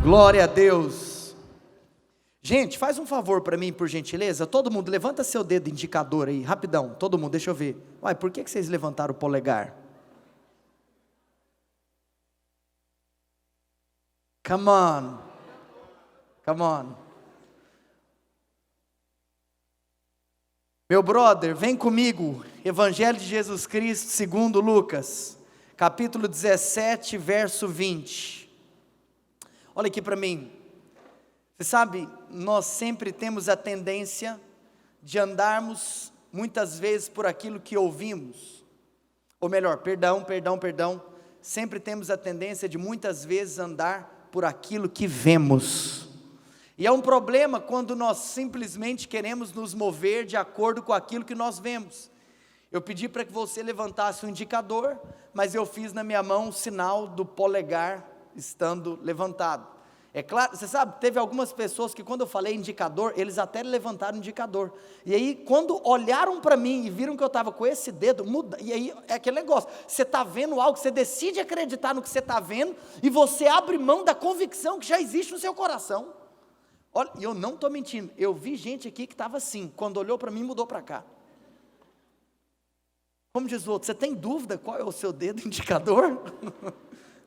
Glória a Deus. Gente, faz um favor para mim, por gentileza. Todo mundo, levanta seu dedo indicador aí, rapidão. Todo mundo, deixa eu ver. Uai, por que vocês levantaram o polegar? Come on. Come on. Meu brother, vem comigo. Evangelho de Jesus Cristo, segundo Lucas, capítulo 17, verso 20. Olha aqui para mim. Você sabe, nós sempre temos a tendência de andarmos muitas vezes por aquilo que ouvimos. Ou melhor, perdão. Sempre temos a tendência de muitas vezes andar por aquilo que vemos. E é um problema quando nós simplesmente queremos nos mover de acordo com aquilo que nós vemos. Eu pedi para que você levantasse o indicador, mas eu fiz na minha mão o sinal do polegar estando levantado. É claro, você sabe, teve algumas pessoas que quando eu falei indicador, eles até levantaram o indicador. E aí, quando olharam para mim e viram que eu estava com esse dedo, muda, e aí é aquele negócio, você está vendo algo, você decide acreditar no que você está vendo, e você abre mão da convicção que já existe no seu coração. Olha, e eu não estou mentindo, eu vi gente aqui que estava assim, quando olhou para mim, mudou para cá. Como diz o outro, você tem dúvida qual é o seu dedo indicador?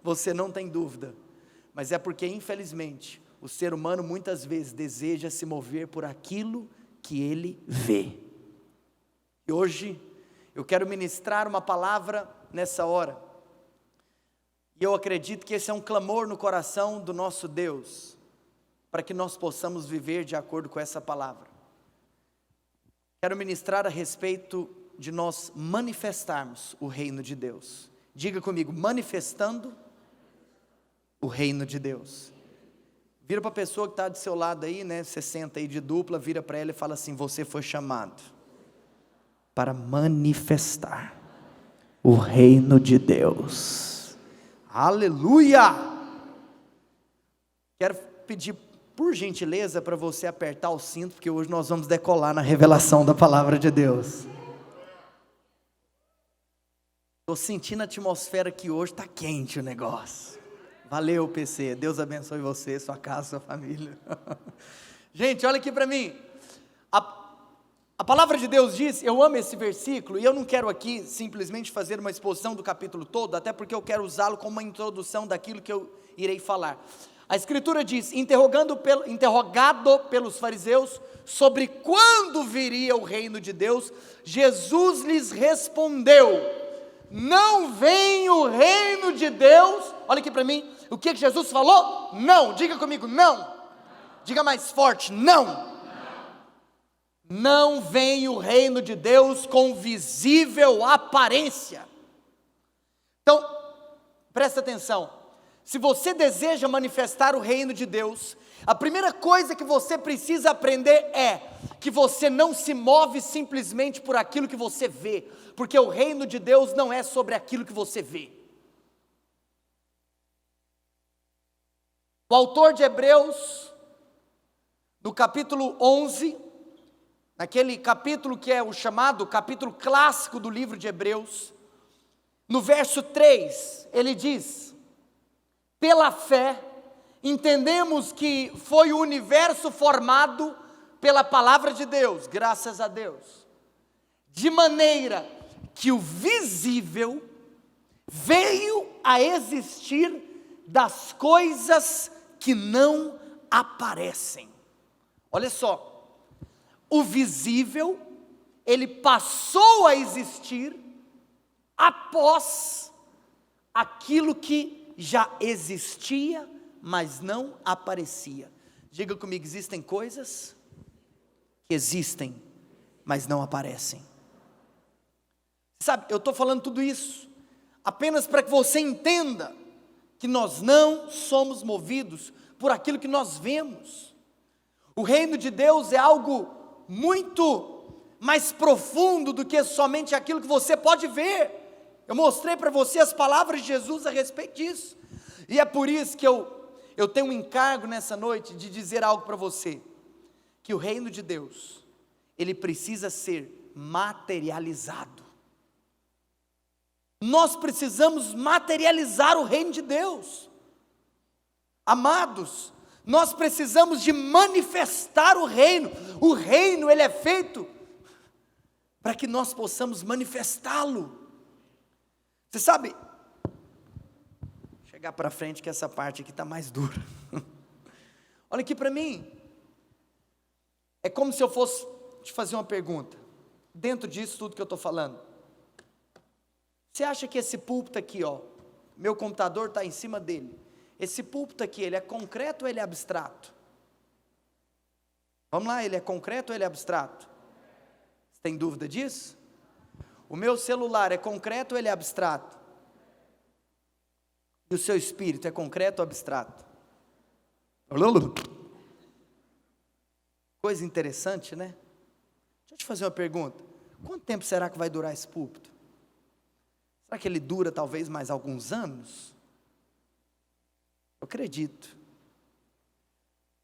Você não tem dúvida, mas é porque infelizmente, o ser humano muitas vezes deseja se mover por aquilo que ele vê. E hoje, eu quero ministrar uma palavra nessa hora, e eu acredito que esse é um clamor no coração do nosso Deus, para que nós possamos viver de acordo com essa palavra. Quero ministrar a respeito de nós manifestarmos o reino de Deus. Diga comigo, manifestando o reino de Deus. Vira para a pessoa que está do seu lado aí, né? Você senta aí de dupla, vira para ela e fala assim: você foi chamado para manifestar o reino de Deus. Aleluia! Quero pedir por gentileza para você apertar o cinto, porque hoje nós vamos decolar na revelação da palavra de Deus. Estou sentindo a atmosfera aqui hoje, está quente o negócio. Valeu, PC, Deus abençoe você, sua casa, sua família. Gente, olha aqui para mim. A palavra de Deus diz, eu amo esse versículo, e eu não quero aqui simplesmente fazer uma exposição do capítulo todo, até porque eu quero usá-lo como uma introdução daquilo que eu irei falar. A Escritura diz, interrogado pelos fariseus, sobre quando viria o reino de Deus, Jesus lhes respondeu: não vem o reino de Deus, olha aqui para mim, o que Jesus falou? Não, diga comigo, não, diga mais forte, não. Não vem o reino de Deus com visível aparência. Então, presta atenção, se você deseja manifestar o reino de Deus, a primeira coisa que você precisa aprender é que você não se move simplesmente por aquilo que você vê, porque o reino de Deus não é sobre aquilo que você vê. O autor de Hebreus, no capítulo 11, naquele capítulo que é o chamado capítulo clássico do livro de Hebreus, no verso 3, ele diz: pela fé, entendemos que foi o universo formado pela palavra de Deus, graças a Deus, de maneira que o visível veio a existir das coisas que não aparecem. Olha só, o visível, ele passou a existir após aquilo que já existia, mas não aparecia. Diga comigo, existem coisas que existem, mas não aparecem. Sabe, eu estou falando tudo isso apenas para que você entenda que nós não somos movidos por aquilo que nós vemos. O reino de Deus é algo muito mais profundo do que somente aquilo que você pode ver. Eu mostrei para você as palavras de Jesus a respeito disso, e é por isso que eu tenho um encargo nessa noite de dizer algo para você, que o reino de Deus, ele precisa ser materializado. Nós precisamos materializar o reino de Deus. Amados, nós precisamos de manifestar o reino. O reino, ele é feito para que nós possamos manifestá-lo. Você sabe, chegar para frente que essa parte aqui está mais dura. Olha aqui para mim, é como se eu fosse te fazer uma pergunta, dentro disso tudo que eu estou falando. Você acha que esse púlpito aqui, ó, meu computador está em cima dele, esse púlpito aqui, ele é concreto ou ele é abstrato? Vamos lá, ele é concreto ou ele é abstrato? Você tem dúvida disso? O meu celular é concreto ou ele é abstrato? E o seu espírito é concreto ou abstrato? Coisa interessante, né? Deixa eu te fazer uma pergunta. Quanto tempo será que vai durar esse púlpito? Será que ele dura talvez mais alguns anos? Eu acredito.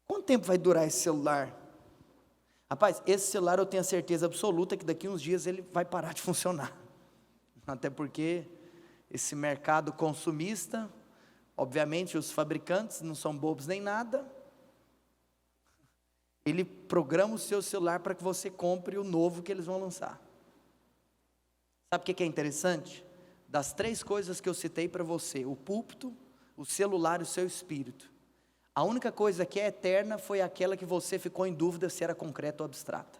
Quanto tempo vai durar esse celular? Rapaz, esse celular eu tenho a certeza absoluta que daqui uns dias ele vai parar de funcionar. Até porque esse mercado consumista, obviamente os fabricantes não são bobos nem nada. Ele programa o seu celular para que você compre o novo que eles vão lançar. Sabe o que é interessante? Das 3 coisas que eu citei para você, o púlpito, o celular e o seu espírito, a única coisa que é eterna foi aquela que você ficou em dúvida se era concreta ou abstrata.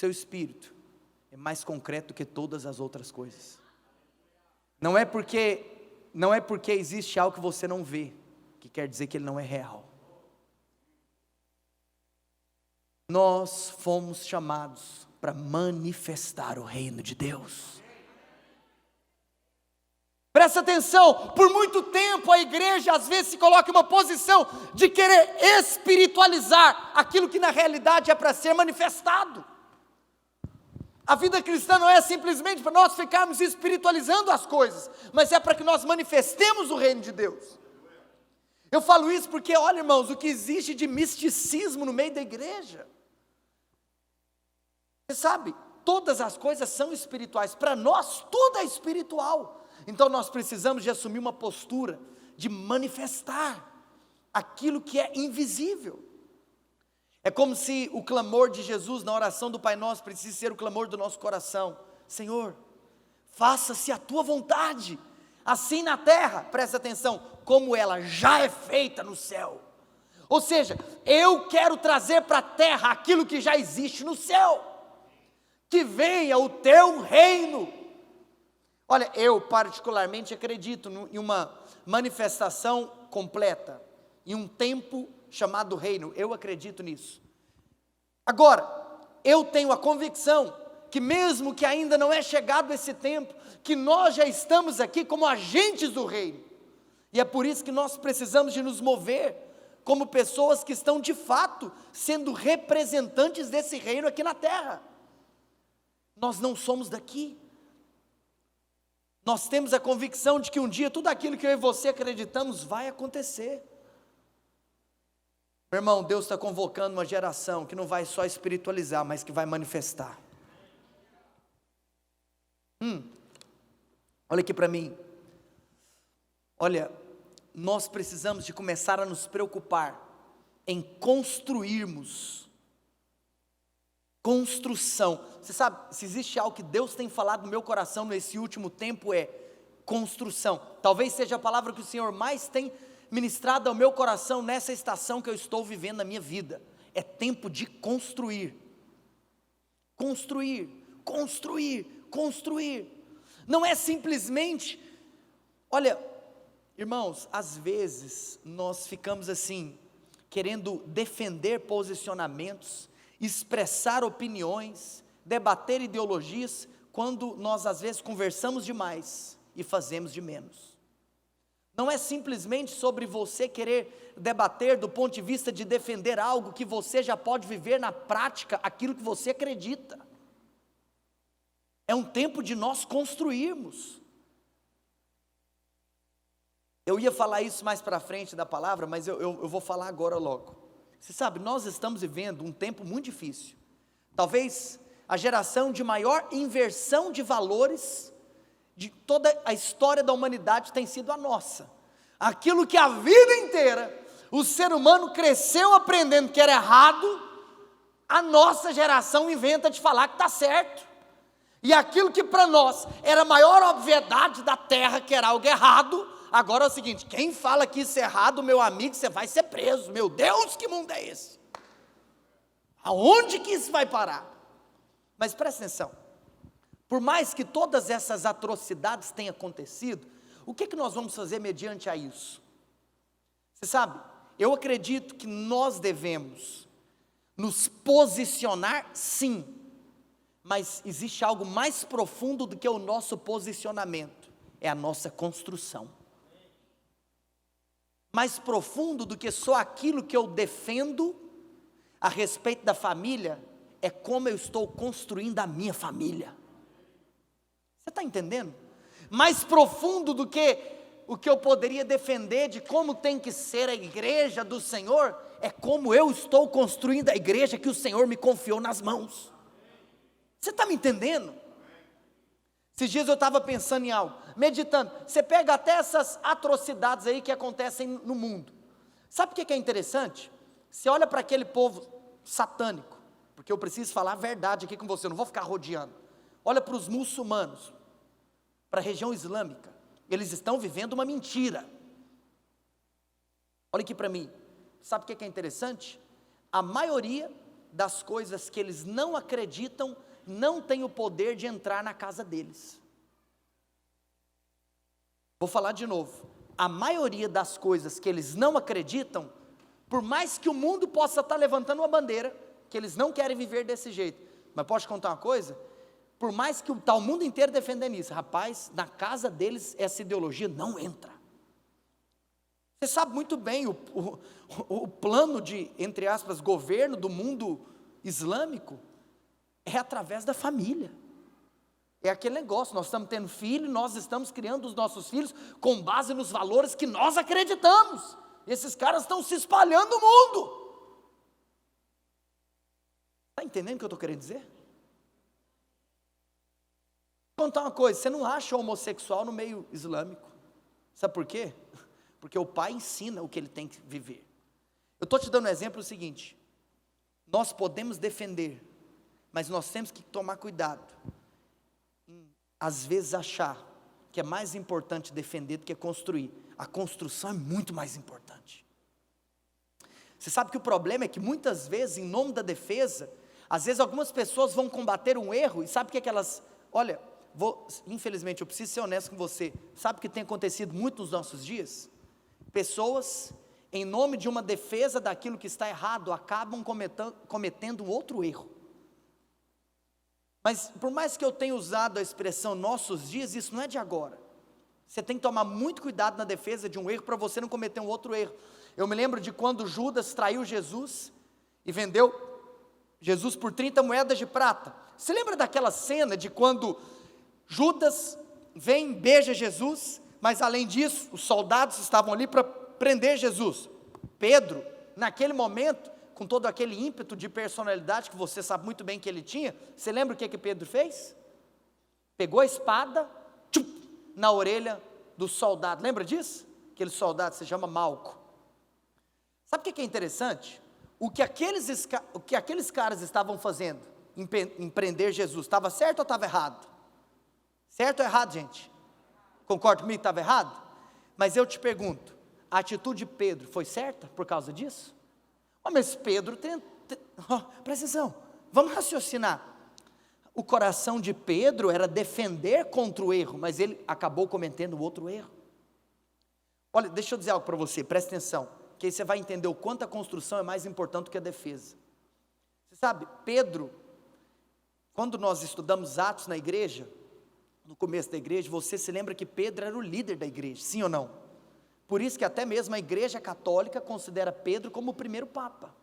Seu espírito é mais concreto que todas as outras coisas. Não é porque existe algo que você não vê, que quer dizer que ele não é real. Nós fomos chamados para manifestar o reino de Deus. Presta atenção, por muito tempo a igreja às vezes se coloca em uma posição de querer espiritualizar aquilo que na realidade é para ser manifestado. A vida cristã não é simplesmente para nós ficarmos espiritualizando as coisas, mas é para que nós manifestemos o reino de Deus. Eu falo isso porque, olha irmãos, o que existe de misticismo no meio da igreja. Você sabe, todas as coisas são espirituais, para nós tudo é espiritual. Então nós precisamos de assumir uma postura de manifestar aquilo que é invisível. É como se o clamor de Jesus na oração do Pai Nosso precisa ser o clamor do nosso coração. Senhor, faça-se a tua vontade, assim na terra, presta atenção, como ela já é feita no céu. Ou seja, eu quero trazer para a terra aquilo que já existe no céu. Que venha o teu reino. Olha, eu particularmente acredito em uma manifestação completa, em um tempo chamado reino, eu acredito nisso. Agora, eu tenho a convicção que mesmo que ainda não é chegado esse tempo, que nós já estamos aqui como agentes do reino, e é por isso que nós precisamos de nos mover como pessoas que estão de fato sendo representantes desse reino aqui na terra. Nós não somos daqui. Nós temos a convicção de que um dia tudo aquilo que eu e você acreditamos vai acontecer. Meu irmão, Deus está convocando uma geração que não vai só espiritualizar, mas que vai manifestar. Olha aqui para mim. Olha, nós precisamos de começar a nos preocupar em construirmos. Construção. Você sabe, se existe algo que Deus tem falado no meu coração nesse último tempo é construção. Talvez seja a palavra que o Senhor mais tem ministrado ao meu coração nessa estação que eu estou vivendo na minha vida. É tempo de construir. Construir, construir, construir. Não é simplesmente, olha, irmãos, às vezes nós ficamos assim, querendo defender posicionamentos, expressar opiniões, debater ideologias, quando nós às vezes conversamos demais e fazemos de menos. Não é simplesmente sobre você querer debater do ponto de vista de defender algo que você já pode viver na prática, aquilo que você acredita. É um tempo de nós construirmos. Eu ia falar isso mais para frente da palavra, mas eu vou falar agora logo. Você sabe, nós estamos vivendo um tempo muito difícil. Talvez a geração de maior inversão de valores de toda a história da humanidade tem sido a nossa. aquilo que a vida inteira o ser humano cresceu aprendendo que era errado, a nossa geração inventa de falar que está certo. E aquilo que para nós era a maior obviedade da terra, que era algo errado, agora é o seguinte: quem fala que isso é errado, meu amigo, você vai ser preso. Meu Deus, que mundo é esse? Aonde que isso vai parar? Mas presta atenção, por mais que todas essas atrocidades tenham acontecido, o que nós vamos fazer mediante a isso? Você sabe, eu acredito que nós devemos nos posicionar, sim, mas existe algo mais profundo do que o nosso posicionamento, é a nossa construção. Mais profundo do que só aquilo que eu defendo a respeito da família, é como eu estou construindo a minha família. Você está entendendo? Mais profundo do que o que eu poderia defender de como tem que ser a igreja do Senhor, é como eu estou construindo a igreja que o Senhor me confiou nas mãos. Você está me entendendo? Esses dias eu estava pensando em algo, meditando. Você pega até essas atrocidades aí que acontecem no mundo. Sabe o que é interessante? Você olha para aquele povo satânico, porque eu preciso falar a verdade aqui com você, eu não vou ficar rodeando. Olha para os muçulmanos, para a região islâmica, eles estão vivendo uma mentira. Olha aqui para mim, sabe o que é interessante? A maioria das coisas que eles não acreditam, não tem o poder de entrar na casa deles. Vou falar de novo, a maioria das coisas que eles não acreditam, por mais que o mundo possa estar levantando uma bandeira, que eles não querem viver desse jeito, mas posso te contar uma coisa? Por mais que está o mundo inteiro defendendo isso, rapaz, na casa deles essa ideologia não entra. Você sabe muito bem, o plano de, entre aspas, governo do mundo islâmico, é através da família. É aquele negócio, nós estamos tendo filho, nós estamos criando os nossos filhos com base nos valores que nós acreditamos. Esses caras estão se espalhando no mundo. Está entendendo o que eu estou querendo dizer? Vou contar uma coisa, você não acha homossexual no meio islâmico. Sabe por quê? Porque o pai ensina o que ele tem que viver. Eu estou te dando um exemplo seguinte, nós podemos defender, mas nós temos que tomar cuidado, às vezes achar que é mais importante defender do que construir. A construção é muito mais importante. Você sabe que o problema é que muitas vezes, em nome da defesa, às vezes algumas pessoas vão combater um erro, e sabe o que elas, olha, infelizmente eu preciso ser honesto com você, sabe o que tem acontecido muito nos nossos dias? Pessoas, em nome de uma defesa daquilo que está errado, acabam cometendo um outro erro. Mas por mais que eu tenha usado a expressão nossos dias, isso não é de agora. Você tem que tomar muito cuidado na defesa de um erro, para você não cometer um outro erro. Eu me lembro de quando Judas traiu Jesus, e vendeu Jesus por 30 moedas de prata. Você lembra daquela cena de quando Judas vem, beija Jesus, mas além disso, os soldados estavam ali para prender Jesus. Pedro, naquele momento, com todo aquele ímpeto de personalidade que você sabe muito bem que ele tinha, você lembra o que Pedro fez? Pegou a espada, na orelha do soldado, lembra disso? Aquele soldado se chama Malco. Sabe o que é interessante? O que aqueles caras estavam fazendo em prender Jesus, estava certo ou estava errado? Certo ou errado, gente? Concorda comigo que estava errado? Mas eu te pergunto, a atitude de Pedro foi certa por causa disso? Mas Pedro, presta atenção, vamos raciocinar. O coração de Pedro era defender contra o erro, mas ele acabou cometendo outro erro. Olha, deixa eu dizer algo para você, presta atenção, que aí você vai entender o quanto a construção é mais importante do que a defesa. Você sabe, Pedro, quando nós estudamos Atos na igreja, no começo da igreja, você se lembra que Pedro era o líder da igreja, sim ou não? Por isso que até mesmo a igreja católica considera Pedro como o primeiro papa.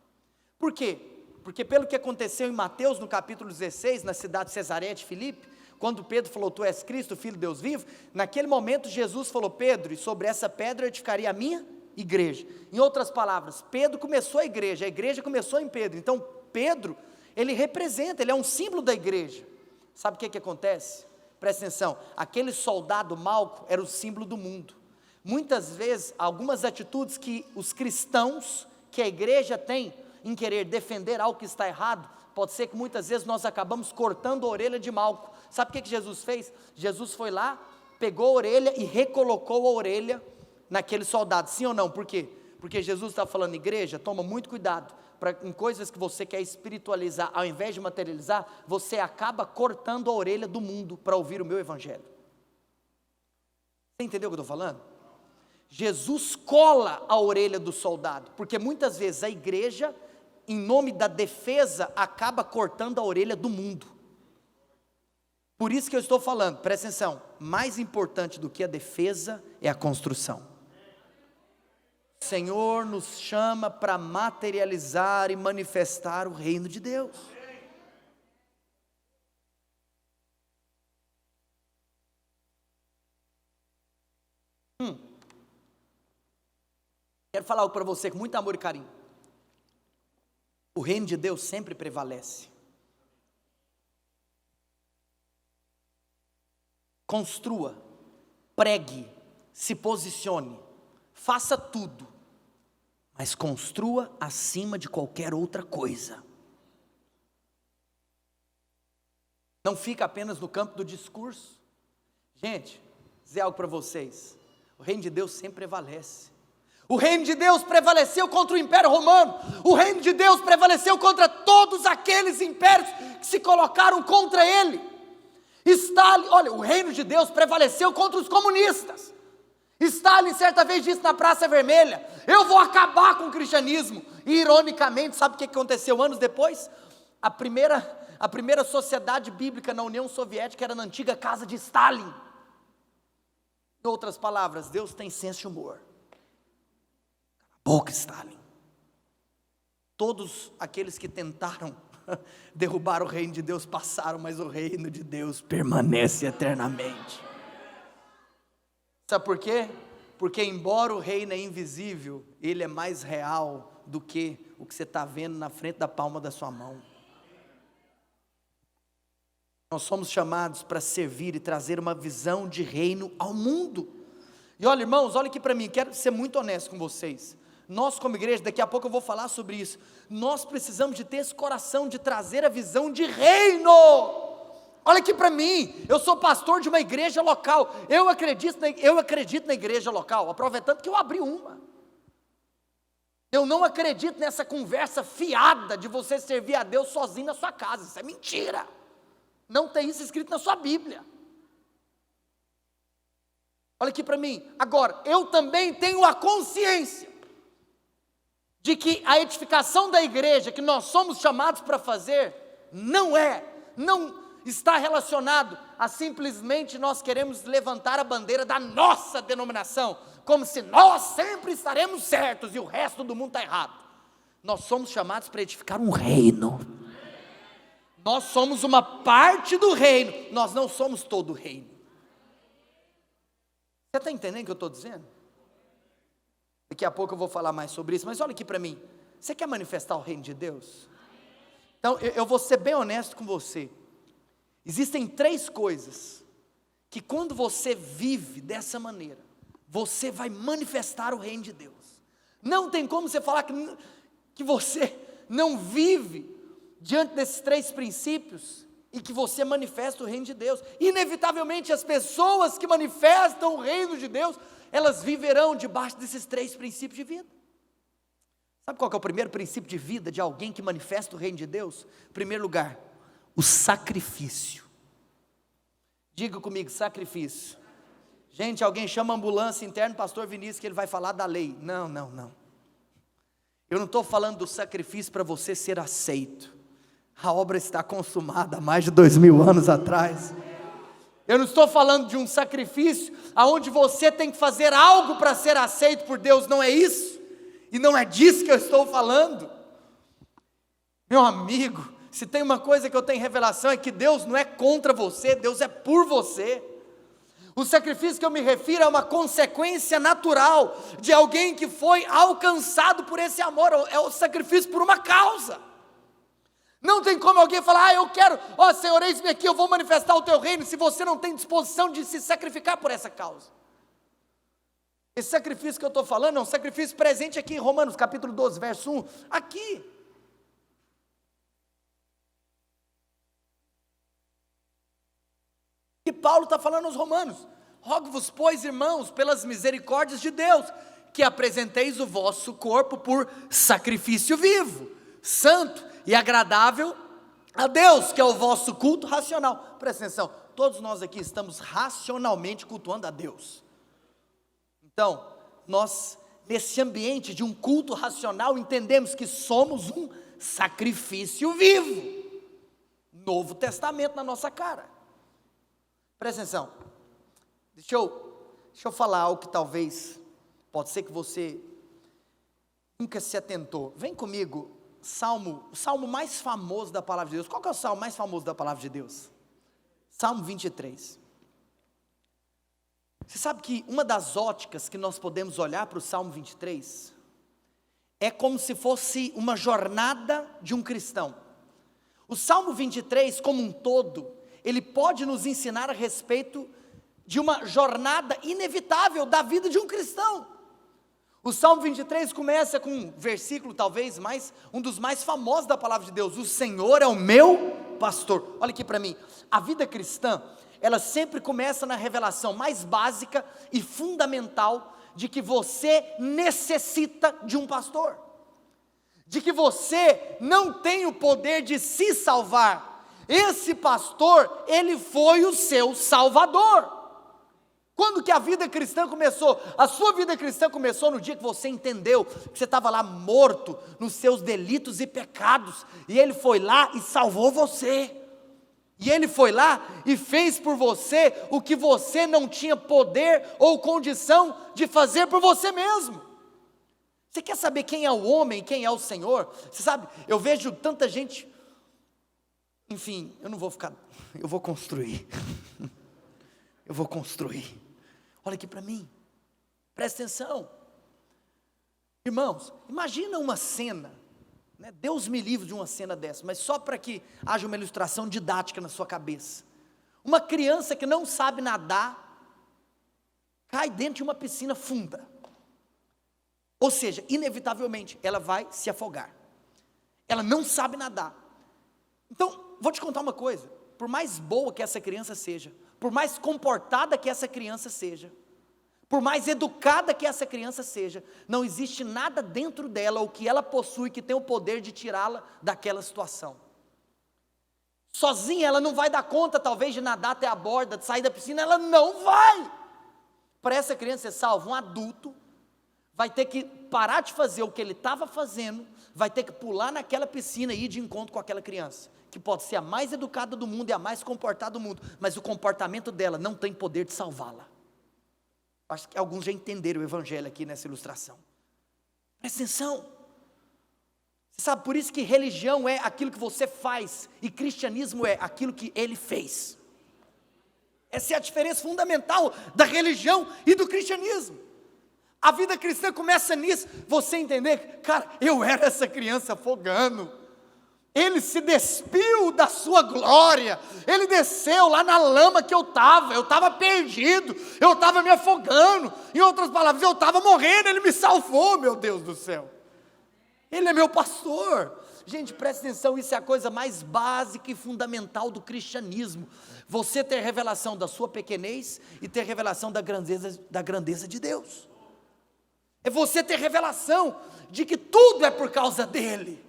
Por quê? Porque pelo que aconteceu em Mateus, no capítulo 16, na cidade de Cesareia de Filipe, quando Pedro falou, tu és Cristo, Filho de Deus vivo, naquele momento Jesus falou, Pedro, e sobre essa pedra eu edificaria a minha igreja. Em outras palavras, Pedro começou a igreja começou em Pedro. Então Pedro, ele representa, ele é um símbolo da igreja. Sabe o que acontece? Presta atenção, aquele soldado Malco era o símbolo do mundo. Muitas vezes, algumas atitudes que os cristãos, que a igreja tem em querer defender algo que está errado, pode ser que muitas vezes nós acabamos cortando a orelha de Malco. Sabe o que Jesus fez? Jesus foi lá, pegou a orelha e recolocou a orelha naquele soldado, sim ou não? Por quê? Porque Jesus está falando, igreja, toma muito cuidado, em coisas que você quer espiritualizar, ao invés de materializar, você acaba cortando a orelha do mundo para ouvir o meu evangelho. Você entendeu o que eu estou falando? Jesus cola a orelha do soldado, porque muitas vezes a igreja, em nome da defesa, acaba cortando a orelha do mundo. Por isso que eu estou falando, presta atenção, mais importante do que a defesa é a construção. O Senhor nos chama para materializar e manifestar o reino de Deus. Quero falar algo para você com muito amor e carinho. O reino de Deus sempre prevalece. Construa, pregue, se posicione, faça tudo, mas construa acima de qualquer outra coisa. Não fica apenas no campo do discurso. Gente, dizer algo para vocês, o reino de Deus sempre prevalece. O reino de Deus prevaleceu contra o Império Romano. O reino de Deus prevaleceu contra todos aqueles impérios que se colocaram contra ele. Stalin, olha, o reino de Deus prevaleceu contra os comunistas. Stalin certa vez disse na Praça Vermelha, eu vou acabar com o cristianismo. E ironicamente, sabe o que aconteceu anos depois? A primeira sociedade bíblica na União Soviética era na antiga casa de Stalin. Em outras palavras, Deus tem senso de humor. Boca, Stalin. Todos aqueles que tentaram derrubar o reino de Deus passaram, mas o reino de Deus permanece eternamente. Sabe por quê? Porque embora o reino é invisível, ele é mais real do que o que você está vendo na frente da palma da sua mão. Nós somos chamados para servir e trazer uma visão de reino ao mundo. E olha, irmãos, olha aqui para mim, quero ser muito honesto com vocês. Nós como igreja, daqui a pouco eu vou falar sobre isso, nós precisamos de ter esse coração de trazer a visão de reino. Olha aqui para mim, eu sou pastor de uma igreja local, eu acredito na igreja local, aproveitando que eu abri uma. Eu não acredito nessa conversa fiada de você servir a Deus sozinho na sua casa, isso é mentira. Não tem isso escrito na sua Bíblia. Olha aqui para mim, agora, eu também tenho a consciência de que a edificação da igreja que nós somos chamados para fazer, não está relacionado a simplesmente nós queremos levantar a bandeira da nossa denominação, como se nós sempre estaremos certos e o resto do mundo está errado. Nós somos chamados para edificar um reino. Nós somos uma parte do reino, nós não somos todo o reino. Você está entendendo o que eu estou dizendo? Daqui a pouco eu vou falar mais sobre isso, mas olha aqui para mim, você quer manifestar o reino de Deus? Então eu vou ser bem honesto com você, existem 3 coisas, que quando você vive dessa maneira, você vai manifestar o reino de Deus. Não tem como você falar que você não vive diante desses 3 princípios, e que você manifesta o reino de Deus. Inevitavelmente as pessoas que manifestam o reino de Deus, elas viverão debaixo desses 3 princípios de vida. Sabe qual que é o primeiro princípio de vida de alguém que manifesta o reino de Deus? Em primeiro lugar, o sacrifício. Diga comigo, sacrifício. Gente, alguém chama a ambulância interna, pastor Vinícius, que ele vai falar da lei. Não. Eu não estou falando do sacrifício para você ser aceito. A obra está consumada há mais de 2000 anos atrás. Eu não estou falando de um sacrifício onde você tem que fazer algo para ser aceito por Deus, não é isso, e não é disso que eu estou falando. Meu amigo, se tem uma coisa que eu tenho em revelação é que Deus não é contra você, Deus é por você. O sacrifício que eu me refiro é uma consequência natural de alguém que foi alcançado por esse amor, é o sacrifício por uma causa. Não tem como alguém falar, eu quero, Senhor, eis-me aqui, eu vou manifestar o teu reino, se você não tem disposição de se sacrificar por essa causa. Esse sacrifício que eu estou falando é um sacrifício presente aqui em Romanos capítulo 12, verso 1, aqui. E Paulo está falando aos romanos: rogo-vos, pois, irmãos, pelas misericórdias de Deus, que apresenteis o vosso corpo por sacrifício vivo, santo e agradável a Deus, que é o vosso culto racional. Presta atenção, todos nós aqui estamos racionalmente cultuando a Deus. Então, nós, nesse ambiente de um culto racional, entendemos que somos um sacrifício vivo. Novo Testamento na nossa cara. Presta atenção, deixa eu falar algo que talvez, pode ser que você nunca se atentou. Vem comigo, o salmo mais famoso da palavra de Deus. Qual que é o salmo mais famoso da palavra de Deus? Salmo 23. Você sabe que uma das óticas que nós podemos olhar para o Salmo 23 é como se fosse uma jornada de um cristão. O Salmo 23, como um todo, ele pode nos ensinar a respeito de uma jornada inevitável da vida de um cristão. O Salmo 23 começa com um versículo, talvez um dos mais famosos da palavra de Deus: o Senhor é o meu pastor. Olha aqui para mim, a vida cristã, ela sempre começa na revelação mais básica e fundamental de que você necessita de um pastor, de que você não tem o poder de se salvar. Esse pastor, ele foi o seu salvador. Quando que a vida cristã começou? A sua vida cristã começou no dia que você entendeu que você estava lá morto nos seus delitos e pecados, e ele foi lá e salvou você. E ele foi lá e fez por você o que você não tinha poder ou condição de fazer por você mesmo. Você quer saber quem é o homem, quem é o Senhor? Você sabe, eu vejo tanta gente, enfim, eu vou construir. Eu vou construir. Olha aqui para mim, presta atenção. Irmãos, imagina uma cena, né? Deus me livre de uma cena dessa, mas só para que haja uma ilustração didática na sua cabeça. Uma criança que não sabe nadar, cai dentro de uma piscina funda. Ou seja, inevitavelmente, ela vai se afogar. Ela não sabe nadar. Então, vou te contar uma coisa: por mais boa que essa criança seja, por mais comportada que essa criança seja, por mais educada que essa criança seja, não existe nada dentro dela, ou que ela possui, que tem o poder de tirá-la daquela situação. Sozinha ela não vai dar conta, talvez, de nadar até a borda, de sair da piscina, ela não vai. Para essa criança ser salva, um adulto vai ter que parar de fazer o que ele estava fazendo, vai ter que pular naquela piscina e ir de encontro com aquela criança, que pode ser a mais educada do mundo e a mais comportada do mundo, mas o comportamento dela não tem poder de salvá-la. Acho que alguns já entenderam o evangelho aqui nessa ilustração. Presta atenção. Você sabe, por isso que religião é aquilo que você faz, e cristianismo é aquilo que ele fez. Essa é a diferença fundamental da religião e do cristianismo. A vida cristã começa nisso, você entender, cara, eu era essa criança afogando. Ele se despiu da sua glória, ele desceu lá na lama que eu estava perdido, eu estava me afogando, em outras palavras, eu estava morrendo, ele me salvou, meu Deus do céu. Ele é meu pastor. Gente, presta atenção, isso é a coisa mais básica e fundamental do cristianismo. Você ter revelação da sua pequenez e ter revelação da grandeza de Deus. É você ter revelação de que tudo é por causa dele,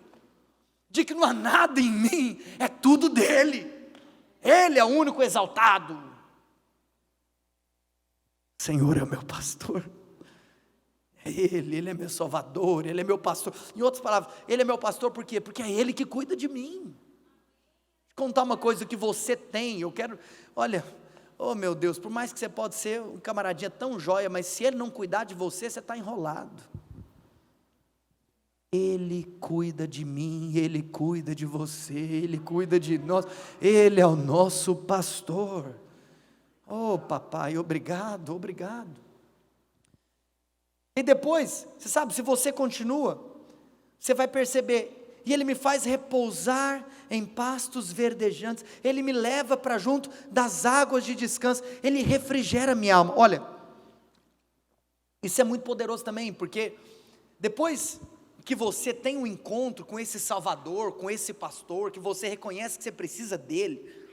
de que não há nada em mim, é tudo dele. Ele é o único exaltado. O Senhor é o meu pastor. Ele é meu salvador, ele é meu pastor. Em outras palavras, ele é meu pastor por quê? Porque é ele que cuida de mim. Vou contar uma coisa que você tem, olha, oh meu Deus, por mais que você pode ser um camaradinha tão joia, mas se ele não cuidar de você, você está enrolado. Ele cuida de mim, ele cuida de você, ele cuida de nós, ele é o nosso pastor. Oh papai, obrigado. E depois, você sabe, se você continua, você vai perceber, e ele me faz repousar em pastos verdejantes, ele me leva para junto das águas de descanso, ele refrigera minha alma. Olha, Isso é muito poderoso também, porque depois que você tem um encontro com esse Salvador, com esse pastor, que você reconhece que você precisa dele,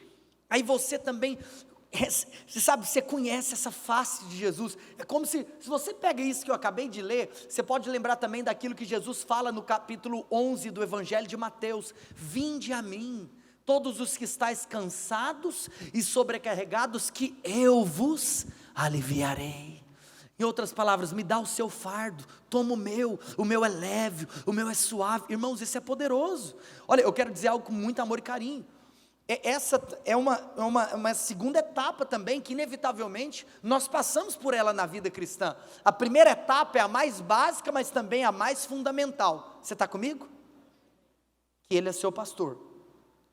aí você também, você sabe, você conhece essa face de Jesus. É como se você pega isso que eu acabei de ler, você pode lembrar também daquilo que Jesus fala no capítulo 11 do Evangelho de Mateus: vinde a mim, todos os que estáis cansados e sobrecarregados, que eu vos aliviarei. Em outras palavras, me dá o seu fardo, toma o meu é leve, o meu é suave. Irmãos, isso é poderoso. Olha, eu quero dizer algo com muito amor e carinho. Essa é uma segunda etapa também, que inevitavelmente nós passamos por ela na vida cristã. A primeira etapa é a mais básica, mas também a mais fundamental. Você está comigo? Que Ele é seu pastor,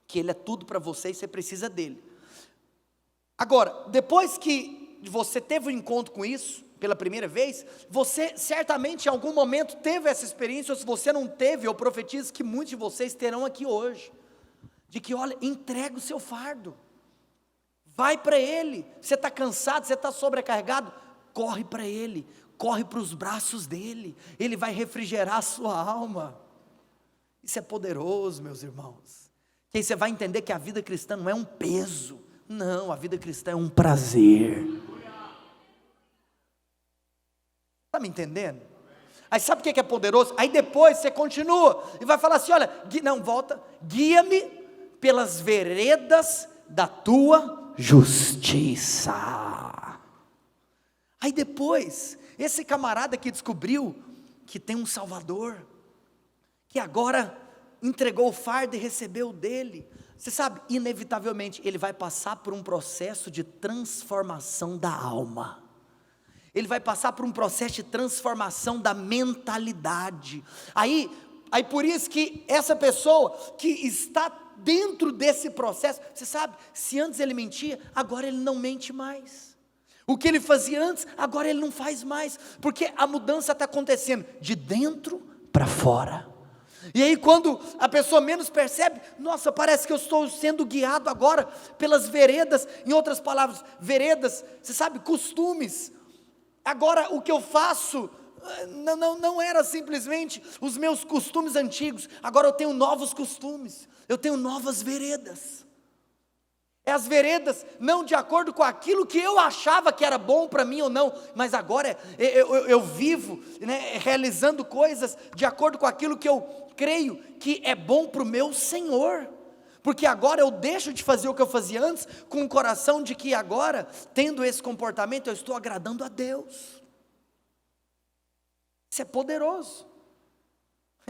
que Ele é tudo para você e você precisa dEle. Agora, depois que você teve um encontro com isso, pela primeira vez, você certamente em algum momento teve essa experiência, ou se você não teve, eu profetizo que muitos de vocês terão aqui hoje, de que olha, entrega o seu fardo, vai para Ele. Você está cansado, você está sobrecarregado, corre para Ele, corre para os braços dEle, Ele vai refrigerar a sua alma. Isso é poderoso, meus irmãos, que aí você vai entender que a vida cristã não é um peso, não, a vida cristã é um prazer. Está me entendendo? Aí sabe o que é poderoso? Aí depois você continua e vai falar assim: olha, volta, guia-me pelas veredas da tua justiça. Aí depois, esse camarada que descobriu que tem um Salvador, que agora entregou o fardo e recebeu dele, você sabe, inevitavelmente ele vai passar por um processo de transformação da alma. Ele vai passar por um processo de transformação da mentalidade. Aí por isso que essa pessoa que está dentro desse processo, você sabe, se antes ele mentia, agora ele não mente mais. O que ele fazia antes, agora ele não faz mais, porque a mudança está acontecendo de dentro para fora. E aí quando a pessoa menos percebe, nossa, parece que eu estou sendo guiado agora pelas veredas, em outras palavras, veredas, você sabe, costumes. Agora o que eu faço não era simplesmente os meus costumes antigos, agora eu tenho novos costumes, eu tenho novas veredas. É as veredas não de acordo com aquilo que eu achava que era bom para mim ou não, mas agora eu vivo, né, realizando coisas de acordo com aquilo que eu creio que é bom para o meu Senhor. Porque agora eu deixo de fazer o que eu fazia antes, com o coração de que agora, tendo esse comportamento, eu estou agradando a Deus. Isso é poderoso.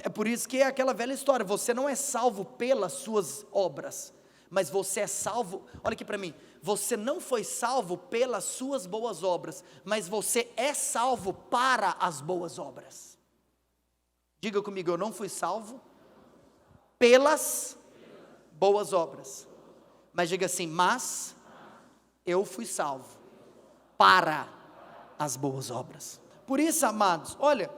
É por isso que é aquela velha história: você não é salvo pelas suas obras, mas você é salvo, olha aqui para mim, você não foi salvo pelas suas boas obras, mas você é salvo para as boas obras. Diga comigo: eu não fui salvo pelas boas obras, mas diga assim: mas eu fui salvo para as boas obras. Por isso, amados, olha,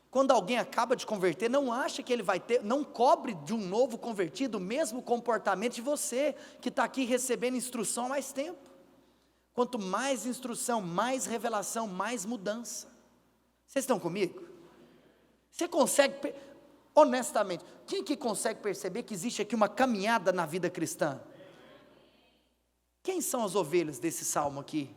quando alguém acaba de converter, não acha que ele vai ter, não cobre de um novo convertido o mesmo comportamento de você, que está aqui recebendo instrução há mais tempo. Quanto mais instrução, mais revelação, mais mudança. Vocês estão comigo? Você consegue, honestamente, quem que consegue perceber que existe aqui uma caminhada na vida cristã? Quem são as ovelhas desse salmo aqui?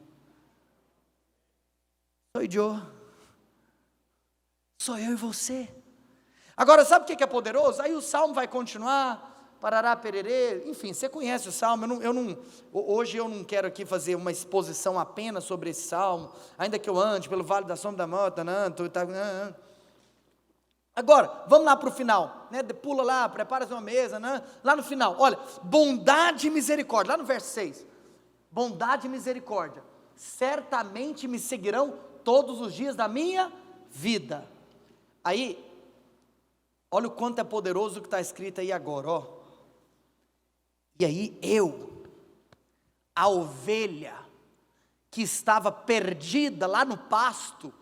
Sou eu e você. Agora, sabe o que é poderoso? Aí o salmo vai continuar, parará, pererê, enfim, você conhece o salmo. Hoje eu não quero aqui fazer uma exposição apenas sobre esse salmo, ainda que eu ande pelo vale da sombra da morte, Agora, vamos lá para o final, né? Pula lá, prepara uma mesa, né? Lá no final, olha, bondade e misericórdia, lá no verso 6, bondade e misericórdia, certamente me seguirão todos os dias da minha vida. Aí, olha o quanto é poderoso o que está escrito aí agora, ó. E aí a ovelha, que estava perdida lá no pasto,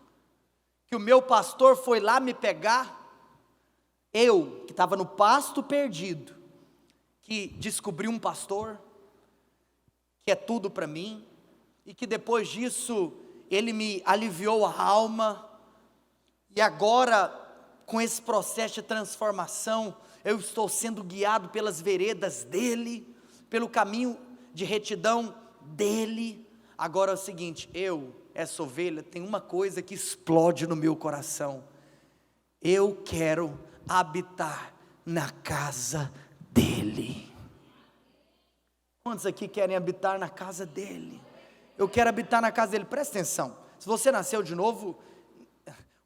que o meu pastor foi lá me pegar, eu, que estava no pasto perdido, que descobri um pastor, que é tudo para mim, e que depois disso, Ele me aliviou a alma, e agora, com esse processo de transformação, eu estou sendo guiado pelas veredas dEle, pelo caminho de retidão dEle. Agora é o seguinte, essa ovelha, tem uma coisa que explode no meu coração: eu quero habitar na casa dEle. Quantos aqui querem habitar na casa dEle? Eu quero habitar na casa dEle. Presta atenção, se você nasceu de novo,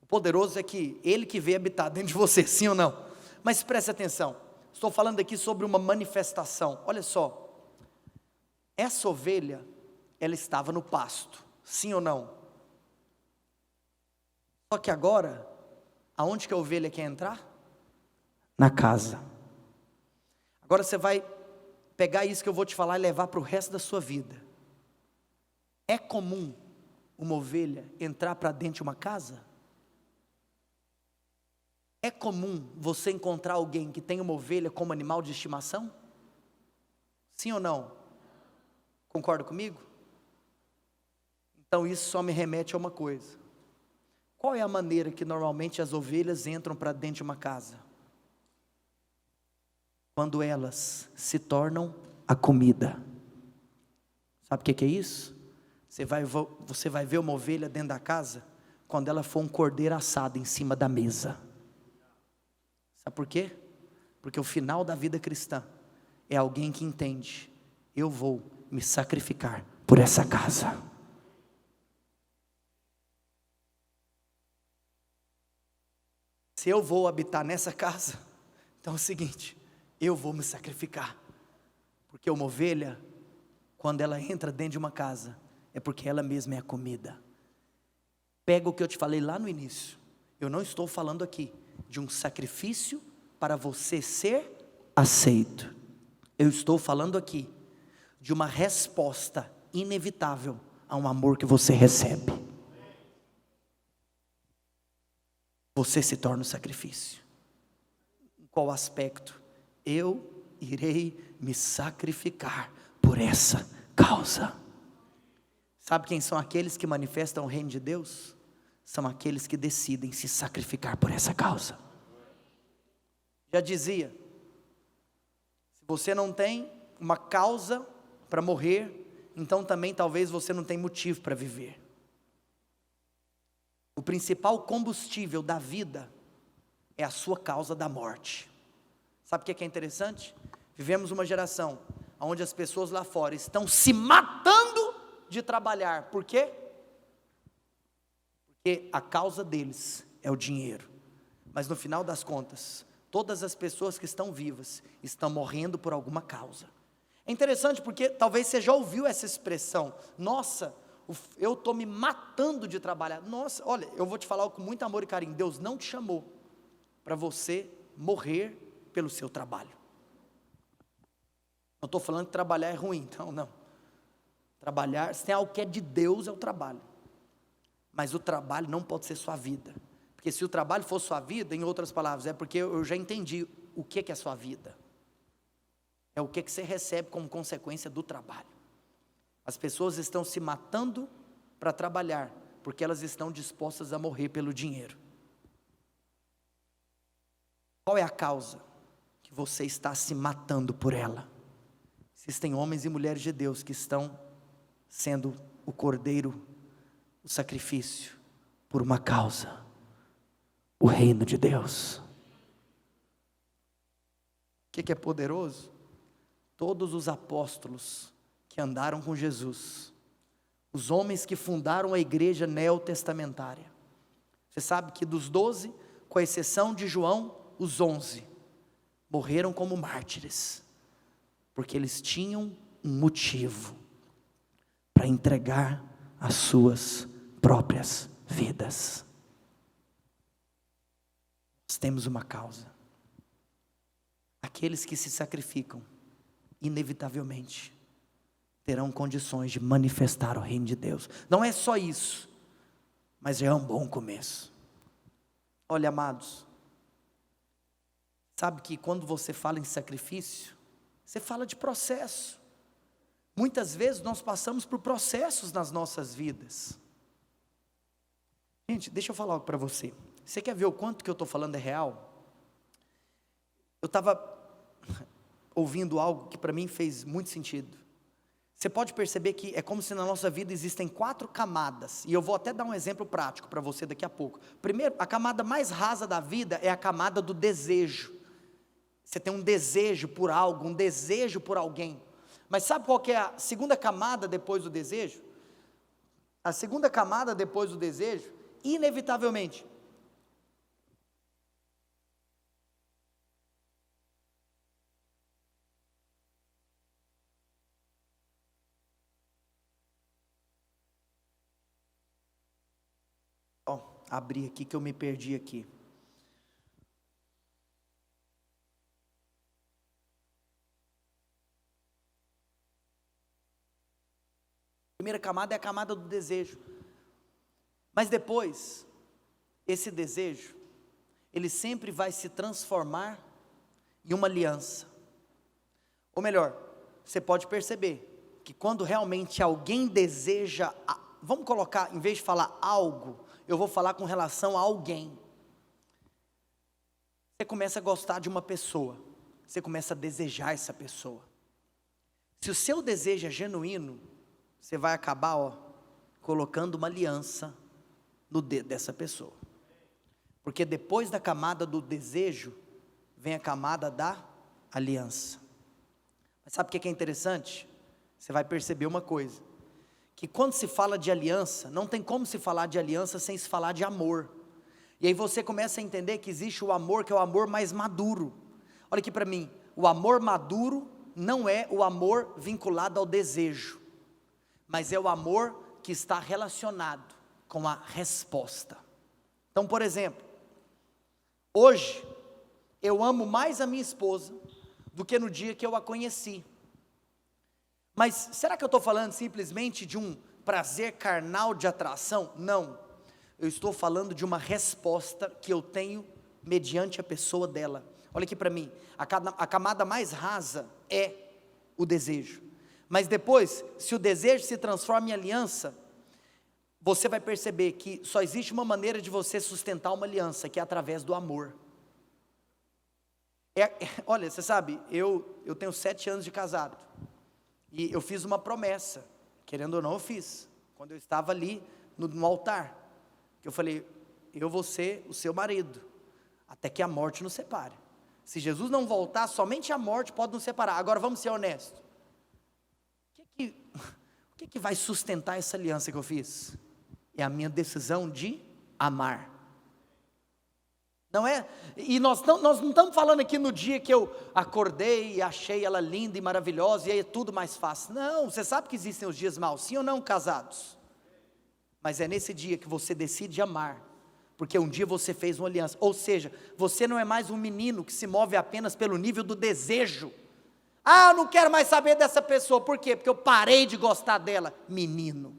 o poderoso é que Ele que veio habitar dentro de você, sim ou não? Mas presta atenção, estou falando aqui sobre uma manifestação. Olha só, essa ovelha, ela estava no pasto, sim ou não? Só que agora, aonde que a ovelha quer entrar? Na casa. Agora você vai pegar isso que eu vou te falar e levar para o resto da sua vida. É comum uma ovelha entrar para dentro de uma casa? É comum você encontrar alguém que tem uma ovelha como animal de estimação? Sim ou não? Concorda comigo? Então isso só me remete a uma coisa: qual é a maneira que normalmente as ovelhas entram para dentro de uma casa? Quando elas se tornam a comida. Sabe o que é isso? Você vai ver uma ovelha dentro da casa quando ela for um cordeiro assado em cima da mesa. Sabe por quê? Porque o final da vida cristã é alguém que entende: eu vou me sacrificar por essa casa. Se eu vou habitar nessa casa, então é o seguinte, eu vou me sacrificar. Porque uma ovelha, quando ela entra dentro de uma casa, é porque ela mesma é a comida. Pega o que eu te falei lá no início. Eu não estou falando aqui de um sacrifício para você ser aceito. Eu estou falando aqui de uma resposta inevitável a um amor que você recebe. Você se torna o sacrifício. Em qual aspecto? Eu irei me sacrificar por essa causa. Sabe quem são aqueles que manifestam o reino de Deus? São aqueles que decidem se sacrificar por essa causa. Já dizia, se você não tem uma causa para morrer, então também talvez você não tenha motivo para viver. O principal combustível da vida é a sua causa da morte. Sabe o que é interessante? Vivemos uma geração onde as pessoas lá fora estão se matando de trabalhar. Por quê? Porque a causa deles é o dinheiro. Mas no final das contas, todas as pessoas que estão vivas estão morrendo por alguma causa. É interessante porque talvez você já ouviu essa expressão: nossa, eu estou me matando de trabalhar. Nossa, olha, eu vou te falar com muito amor e carinho: Deus não te chamou para você morrer pelo seu trabalho. Não estou falando que trabalhar é ruim, então não. Trabalhar, se tem algo que é de Deus, é o trabalho. Mas o trabalho não pode ser sua vida. Porque se o trabalho for sua vida, em outras palavras, é porque eu já entendi o que é sua vida. É o que você recebe como consequência do trabalho. As pessoas estão se matando para trabalhar, porque elas estão dispostas a morrer pelo dinheiro. Qual é a causa que você está se matando por ela? Existem homens e mulheres de Deus que estão sendo o cordeiro, o sacrifício, por uma causa: o reino de Deus. O que é poderoso? Todos os apóstolos que andaram com Jesus, os homens que fundaram a igreja neotestamentária, você sabe que dos 12, com exceção de João, os 11 morreram como mártires, porque eles tinham um motivo para entregar as suas próprias vidas. Nós temos uma causa. Aqueles que se sacrificam, inevitavelmente, terão condições de manifestar o reino de Deus. Não é só isso, mas já é um bom começo. Olha, amados, sabe que quando você fala em sacrifício, você fala de processo. Muitas vezes nós passamos por processos nas nossas vidas. Gente, deixa eu falar algo para você. Você quer ver o quanto que eu estou falando é real? Eu estava ouvindo algo que para mim fez muito sentido. Você pode perceber que é como se na nossa vida existem 4 camadas, e eu vou até dar um exemplo prático para você daqui a pouco. Primeiro, a camada mais rasa da vida é a camada do desejo. Você tem um desejo por algo, um desejo por alguém. Mas sabe qual que é a segunda camada depois do desejo? A segunda camada depois do desejo, inevitavelmente, abri aqui que eu me perdi aqui. A primeira camada é a camada do desejo. Mas depois, esse desejo, ele sempre vai se transformar em uma aliança. Ou melhor, você pode perceber que quando realmente alguém deseja, vamos colocar, em vez de falar algo, eu vou falar com relação a alguém. Você começa a gostar de uma pessoa, você começa a desejar essa pessoa. Se o seu desejo é genuíno, você vai acabar, colocando uma aliança no dedo dessa pessoa. Porque depois da camada do desejo, vem a camada da aliança. Mas sabe o que é interessante? Você vai perceber uma coisa, que quando se fala de aliança, não tem como se falar de aliança sem se falar de amor. E aí você começa a entender que existe o amor, que é o amor mais maduro. Olha aqui para mim, o amor maduro não é o amor vinculado ao desejo, mas é o amor que está relacionado com a resposta. Então, por exemplo, hoje, eu amo mais a minha esposa do que no dia que eu a conheci. Mas será que eu estou falando simplesmente de um prazer carnal de atração? Não, eu estou falando de uma resposta que eu tenho mediante a pessoa dela. Olha aqui para mim, a camada mais rasa é o desejo. Mas depois, se o desejo se transforma em aliança, você vai perceber que só existe uma maneira de você sustentar uma aliança, que é através do amor. Olha, você sabe, eu tenho 7 anos de casado, e eu fiz uma promessa, querendo ou não eu fiz, quando eu estava ali no altar, que eu falei, eu vou ser o seu marido, até que a morte nos separe. Se Jesus não voltar, somente a morte pode nos separar. Agora vamos ser honestos, o que vai sustentar essa aliança que eu fiz? É a minha decisão de amar. Não é? E nós não estamos falando aqui no dia que eu acordei e achei ela linda e maravilhosa e aí é tudo mais fácil. Não, você sabe que existem os dias maus, sim ou não, casados? Mas é nesse dia que você decide amar, porque um dia você fez uma aliança. Ou seja, você não é mais um menino que se move apenas pelo nível do desejo. Ah, eu não quero mais saber dessa pessoa. Por quê? Porque eu parei de gostar dela. Menino,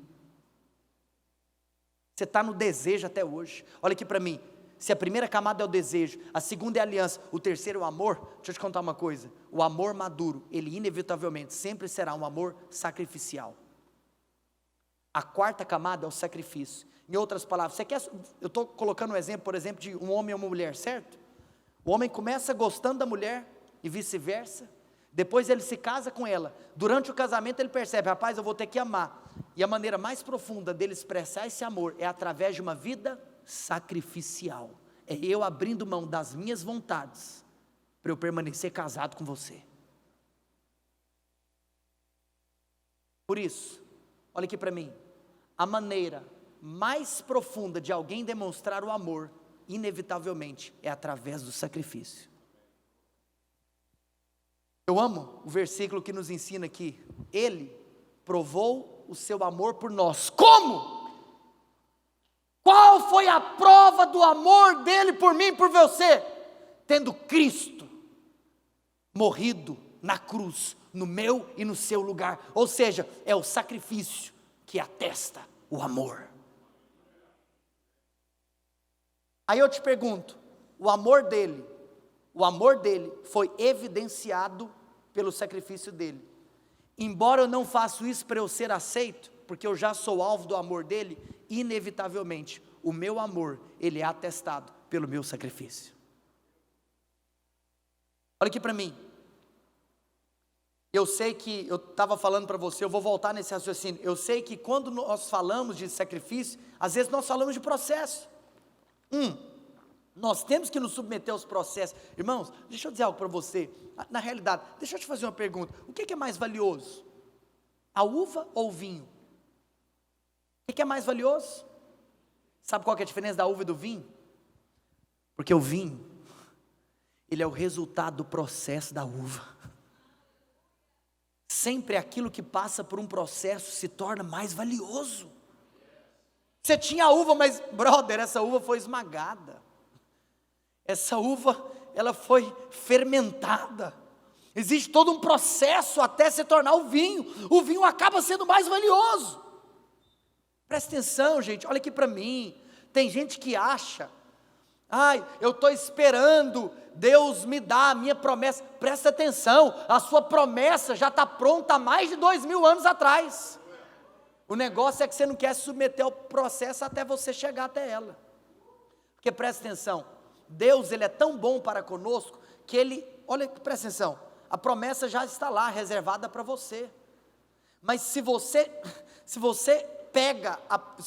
você está no desejo até hoje. Olha aqui para mim, se a primeira camada é o desejo, a segunda é a aliança, o terceiro é o amor. Deixa eu te contar uma coisa, o amor maduro, ele inevitavelmente sempre será um amor sacrificial. A quarta camada é o sacrifício. Em outras palavras, eu estou colocando um exemplo, por exemplo, de um homem e uma mulher, certo? O homem começa gostando da mulher e vice-versa, depois ele se casa com ela, durante o casamento ele percebe, rapaz, eu vou ter que amar, e a maneira mais profunda dele expressar esse amor, é através de uma vida sacrificial, é eu abrindo mão das minhas vontades, para eu permanecer casado com você. Por isso, olha aqui para mim, a maneira mais profunda de alguém demonstrar o amor, inevitavelmente, é através do sacrifício. Eu amo o versículo que nos ensina que Ele provou o seu amor por nós. Como? Qual foi a prova do amor dele por mim e por você? Tendo Cristo morrido na cruz, no meu e no seu lugar. Ou seja, é o sacrifício que atesta o amor. Aí eu te pergunto, o amor dele foi evidenciado pelo sacrifício dele. Embora eu não faça isso para eu ser aceito, porque eu já sou alvo do amor dele, inevitavelmente, o meu amor, ele é atestado pelo meu sacrifício. Olha aqui para mim. Eu sei que, eu estava falando para você, eu vou voltar nesse raciocínio. Eu sei que quando nós falamos de sacrifício, às vezes nós falamos de processo. Nós temos que nos submeter aos processos. Irmãos, deixa eu dizer algo para você. Na realidade, deixa eu te fazer uma pergunta. O que é mais valioso? A uva ou o vinho? O que é mais valioso? Sabe qual que é a diferença da uva e do vinho? Porque o vinho, ele é o resultado do processo da uva. Sempre aquilo que passa por um processo se torna mais valioso. Você tinha a uva, mas, brother, essa uva foi esmagada. Essa uva, ela foi fermentada. Existe todo um processo até se tornar o vinho. O vinho acaba sendo mais valioso. Presta atenção, gente, olha aqui para mim. Tem gente que acha, eu estou esperando Deus me dar a minha promessa. Presta atenção, a sua promessa já está pronta há mais de 2000 anos atrás. O negócio é que você não quer se submeter ao processo até você chegar até ela. Porque presta atenção, Deus, ele é tão bom para conosco, que ele, olha, presta atenção, a promessa já está lá, reservada para você. Mas se você se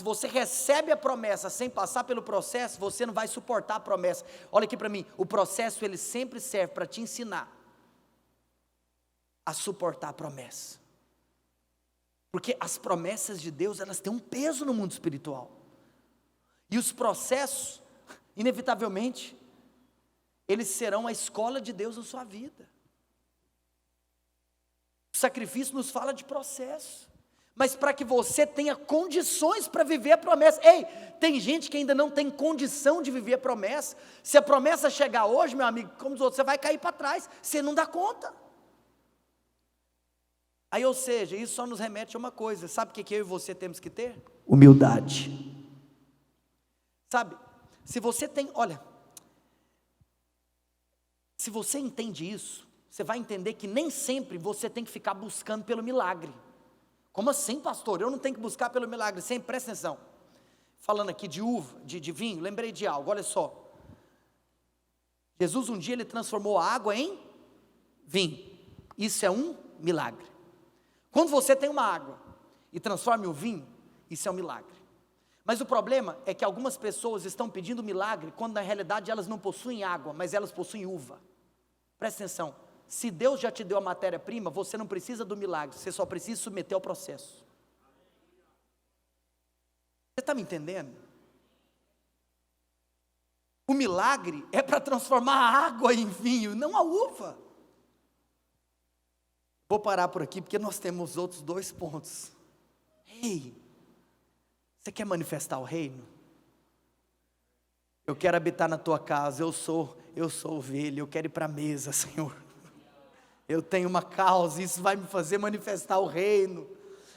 você recebe a promessa sem passar pelo processo, você não vai suportar a promessa. Olha aqui para mim, o processo ele sempre serve para te ensinar a suportar a promessa. Porque as promessas de Deus, elas têm um peso no mundo espiritual. E os processos, inevitavelmente, eles serão a escola de Deus na sua vida. O sacrifício nos fala de processo. Mas para que você tenha condições para viver a promessa. Ei, tem gente que ainda não tem condição de viver a promessa. Se a promessa chegar hoje, meu amigo, como os outros, você vai cair para trás, você não dá conta. Aí, ou seja, isso só nos remete a uma coisa. Sabe o que eu e você temos que ter? Humildade. Sabe, se você tem, olha, se você entende isso, você vai entender que nem sempre você tem que ficar buscando pelo milagre. Como assim, pastor? Eu não tenho que buscar pelo milagre. Sempre, presta atenção. Falando aqui de uva, de vinho, lembrei de algo, olha só. Jesus um dia ele transformou a água em vinho. Isso é um milagre. Quando você tem uma água e transforma em um vinho, isso é um milagre. Mas o problema é que algumas pessoas estão pedindo milagre, quando na realidade elas não possuem água, mas elas possuem uva. Presta atenção. Se Deus já te deu a matéria-prima, você não precisa do milagre, você só precisa submeter ao processo. Você está me entendendo? O milagre é para transformar a água em vinho, não a uva. Vou parar por aqui, porque nós temos outros 2 pontos. Ei, você quer manifestar o reino? Eu quero habitar na tua casa, eu sou ovelha, eu quero ir para a mesa, Senhor. Eu tenho uma causa, isso vai me fazer manifestar o reino.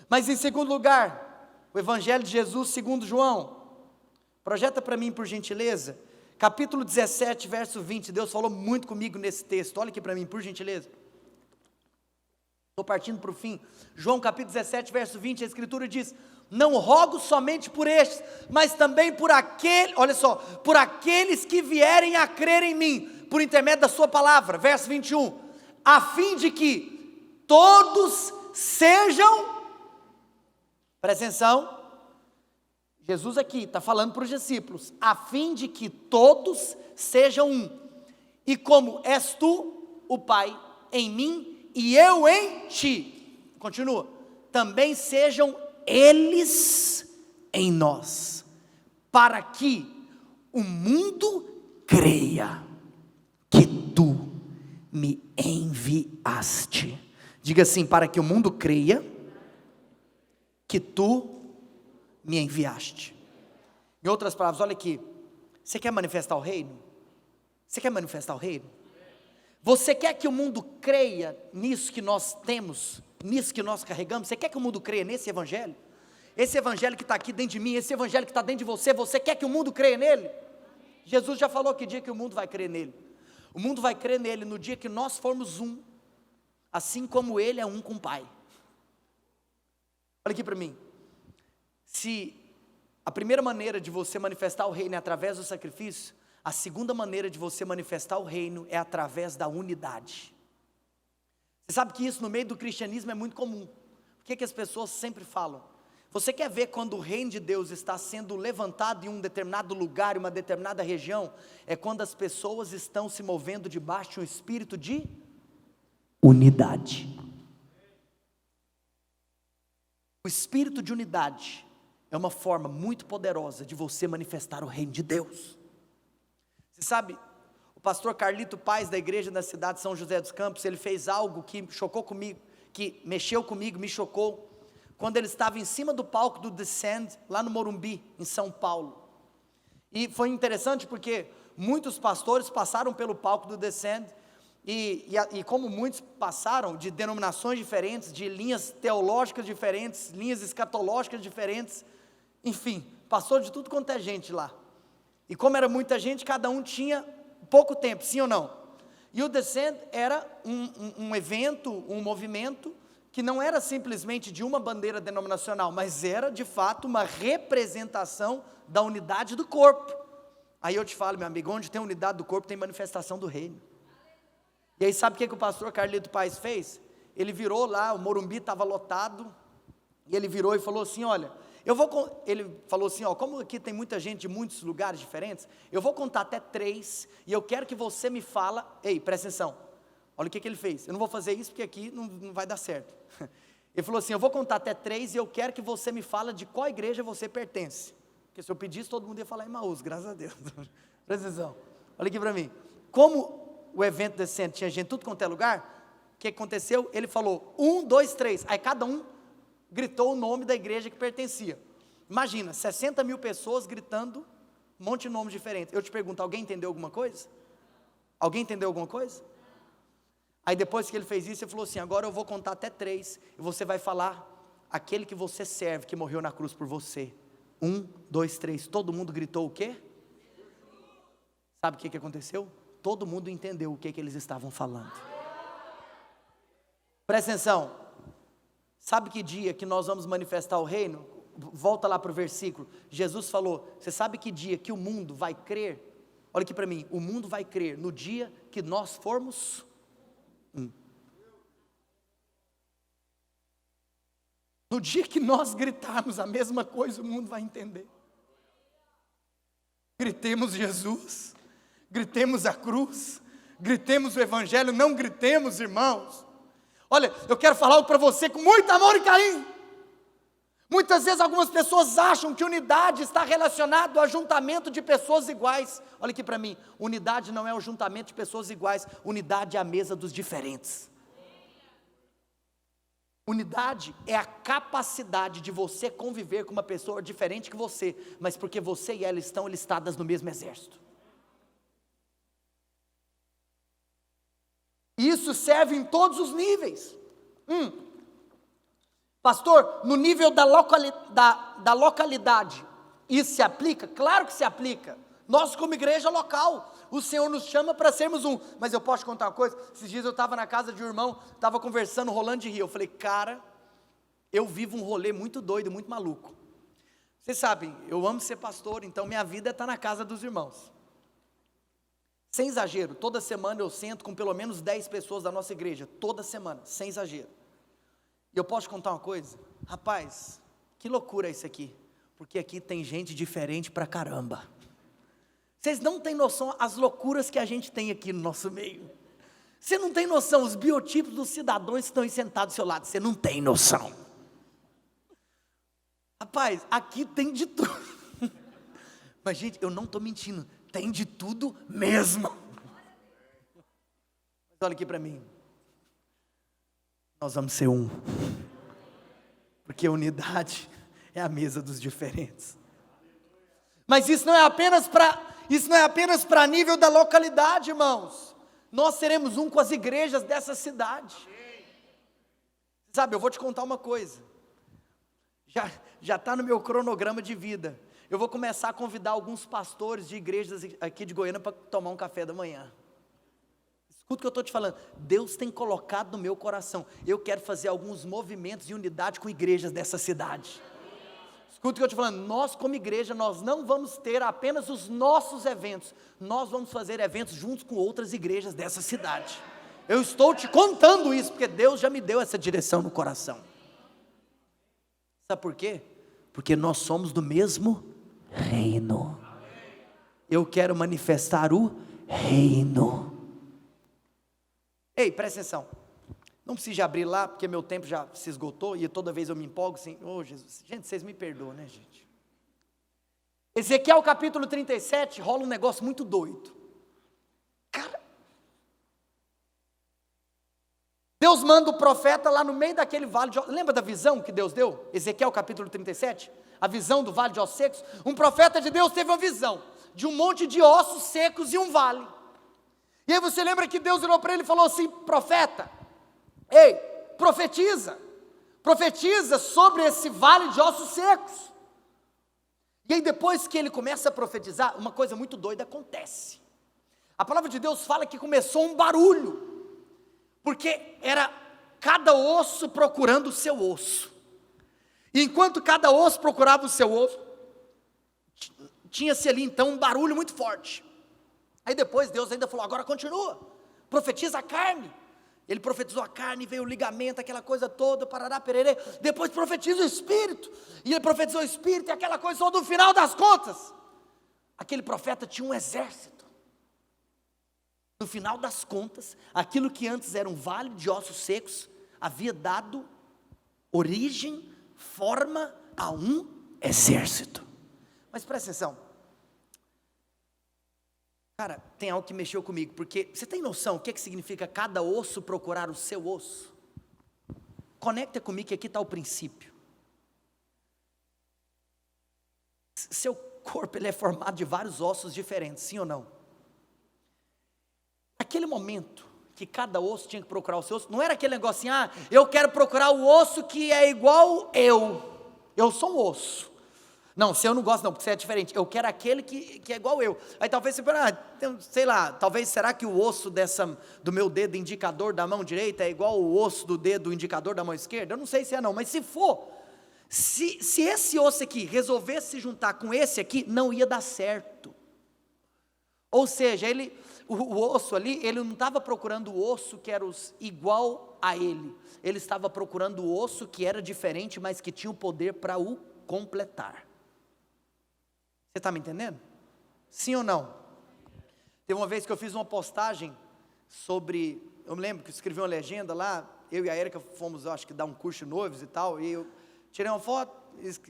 Mas em segundo lugar, o Evangelho de Jesus segundo João. Projeta para mim, por gentileza. Capítulo 17, verso 20. Deus falou muito comigo nesse texto. Olha aqui para mim, por gentileza. Estou partindo para o fim. João capítulo 17, verso 20. A Escritura diz: não rogo somente por estes, mas também por aquele, olha só, por aqueles que vierem a crer em mim, por intermédio da sua palavra. Verso 21. A fim de que todos sejam, presta atenção, Jesus aqui está falando para os discípulos, a fim de que todos sejam um, e como és tu, o Pai, em mim, e eu em ti, continua, também sejam eles em nós, para que o mundo creia que tu me enviaste. Diga assim: para que o mundo creia que tu me enviaste. Em outras palavras, olha aqui, você quer manifestar o reino? Você quer manifestar o reino? Você quer que o mundo creia nisso que nós temos, nisso que nós carregamos? Você quer que o mundo creia nesse evangelho? Esse evangelho que está aqui dentro de mim, esse evangelho que está dentro de você, você quer que o mundo creia nele? Jesus já falou que dia que o mundo vai crer nele. O mundo vai crer nele no dia que nós formos um, assim como ele é um com o Pai. Olha aqui para mim. Se A primeira maneira de você manifestar o reino é através do sacrifício. A segunda maneira de você manifestar o reino é através da unidade. Você sabe que isso no meio do cristianismo é muito comum. O que as pessoas sempre falam? Você quer ver quando o reino de Deus está sendo levantado em um determinado lugar, em uma determinada região? É quando as pessoas estão se movendo debaixo de um espírito de unidade. O espírito de unidade é uma forma muito poderosa de você manifestar o reino de Deus. Você sabe, o pastor Carlito Paz, da igreja da cidade de São José dos Campos, ele fez algo que chocou comigo, que mexeu comigo, me chocou, quando ele estava em cima do palco do Descend, lá no Morumbi, em São Paulo. E foi interessante porque muitos pastores passaram pelo palco do Descend, e como muitos passaram de denominações diferentes, de linhas teológicas diferentes, linhas escatológicas diferentes, enfim, passou de tudo quanto é gente lá. E como era muita gente, cada um tinha pouco tempo, sim ou não? E o Descend era um evento, um movimento, que não era simplesmente de uma bandeira denominacional, mas era de fato uma representação da unidade do corpo. Aí eu te falo, meu amigo, onde tem unidade do corpo tem manifestação do reino. E aí sabe o que o pastor Carlito Paz fez? Ele virou lá, o Morumbi estava lotado, e ele virou e falou assim, olha, ele falou assim, ó, como aqui tem muita gente de muitos lugares diferentes, eu vou contar até 3, e eu quero que você me fala, ei, presta atenção, olha o que ele fez, eu não vou fazer isso porque aqui não vai dar certo. Ele falou assim, eu vou contar até 3 e eu quero que você me fala de qual igreja você pertence, porque se eu pedisse todo mundo ia falar Emaús, graças a Deus. Presta atenção, olha aqui para mim, como o evento decente tinha gente tudo quanto é lugar, o que aconteceu? Ele falou, 1, 2, 3, aí cada um gritou o nome da igreja que pertencia. Imagina, 60 mil pessoas gritando um monte de nomes diferentes. Eu te pergunto, alguém entendeu alguma coisa? Alguém entendeu alguma coisa? Aí depois que ele fez isso, ele falou assim, agora eu vou contar até 3, e você vai falar aquele que você serve, que morreu na cruz por você. 1, 2, 3, todo mundo gritou o quê? Sabe o que aconteceu? Todo mundo entendeu o que eles estavam falando. Presta atenção. Sabe que dia que nós vamos manifestar o reino? Volta lá para o versículo. Jesus falou, você sabe que dia que o mundo vai crer? Olha aqui para mim, o mundo vai crer no dia que nós formos um. No dia que nós gritarmos a mesma coisa, o mundo vai entender. Gritemos Jesus, gritemos a cruz, gritemos o evangelho, não gritemos, irmãos. Olha, eu quero falar algo para você com muito amor e carinho. Muitas vezes algumas pessoas acham que unidade está relacionado ao ajuntamento de pessoas iguais. Olha aqui para mim, unidade não é o ajuntamento de pessoas iguais, unidade é a mesa dos diferentes. Unidade é a capacidade de você conviver com uma pessoa diferente que você, mas porque você e ela estão listadas no mesmo exército. Isso serve em todos os níveis. Pastor, no nível da localidade, isso se aplica? Claro que se aplica. Nós como igreja local, o Senhor nos chama para sermos um. Mas eu posso te contar uma coisa? Esses dias eu estava na casa de um irmão, estava conversando, rolando de rir. Eu falei, cara, eu vivo um rolê muito doido, muito maluco. Vocês sabem, eu amo ser pastor, então minha vida é estar na casa dos irmãos. Sem exagero, toda semana eu sento com pelo menos 10 pessoas da nossa igreja, toda semana, sem exagero. E eu posso te contar uma coisa? Rapaz, que loucura isso aqui, porque aqui tem gente diferente pra caramba. Vocês não têm noção as loucuras que a gente tem aqui no nosso meio. Você não tem noção os biotipos dos cidadãos que estão aí sentados do seu lado, você não tem noção. Rapaz, aqui tem de tudo. Mas gente, eu não estou mentindo, tem de tudo mesmo. Mas olha aqui para mim. Nós vamos ser um. Porque unidade é a mesa dos diferentes. Mas isso não é apenas para nível da localidade, irmãos. Nós seremos um com as igrejas dessa cidade. Sabe, eu vou te contar uma coisa. Já está no meu cronograma de vida. Eu vou começar a convidar alguns pastores de igrejas aqui de Goiânia para tomar um café da manhã. Escuta o que eu estou te falando. Deus tem colocado no meu coração. Eu quero fazer alguns movimentos de unidade com igrejas dessa cidade. Escuta o que eu estou falando, nós como igreja, nós não vamos ter apenas os nossos eventos, nós vamos fazer eventos juntos com outras igrejas dessa cidade. Eu estou te contando isso, porque Deus já me deu essa direção no coração. Sabe por quê? Porque nós somos do mesmo reino. Eu quero manifestar o reino. Ei, presta atenção. Não precisa abrir lá, porque meu tempo já se esgotou, e toda vez eu me empolgo assim, Jesus, gente, vocês me perdoam, né, gente? Ezequiel capítulo 37, rola um negócio muito doido. Cara, Deus manda o profeta lá no meio daquele vale de... Lembra da visão que Deus deu? Ezequiel capítulo 37, a visão do vale de ossos secos. Um profeta de Deus teve uma visão de um monte de ossos secos e um vale. E aí você lembra que Deus olhou para ele e falou assim, profeta, ei, profetiza sobre esse vale de ossos secos. E aí depois que ele começa a profetizar, uma coisa muito doida acontece. A palavra de Deus fala que começou um barulho, porque era cada osso procurando o seu osso. E enquanto cada osso procurava o seu osso, tinha-se ali então um barulho muito forte. Aí depois Deus ainda falou, agora continua, profetiza a carne. Ele profetizou a carne, veio o ligamento, aquela coisa toda, parará, pererê. Depois profetiza o Espírito, e ele profetizou o Espírito, e aquela coisa toda, no final das contas, aquele profeta tinha um exército. No final das contas, aquilo que antes era um vale de ossos secos, havia dado origem, forma a um exército. Mas presta atenção, cara, tem algo que mexeu comigo, porque você tem noção o que significa cada osso procurar o seu osso? Conecta comigo que aqui está o princípio. Seu corpo ele é formado de vários ossos diferentes, sim ou não? Naquele momento que cada osso tinha que procurar o seu osso, não era aquele negócio assim, eu quero procurar o osso que é igual eu sou um osso. Não, se eu não gosto não, porque você é diferente, eu quero aquele que é igual eu. Aí talvez você sei lá, talvez será que o osso do meu dedo indicador da mão direita é igual o osso do dedo indicador da mão esquerda? Eu não sei se é não, mas se for, se esse osso aqui resolvesse se juntar com esse aqui, não ia dar certo. Ou seja, o osso ali, ele não estava procurando o osso que era igual a ele estava procurando o osso que era diferente, mas que tinha o poder para o completar. Você está me entendendo? Sim ou não? Teve uma vez que eu fiz uma postagem sobre, eu me lembro que eu escrevi uma legenda lá, eu e a Érica fomos, acho que dar um curso de noivos e tal, e eu tirei uma foto,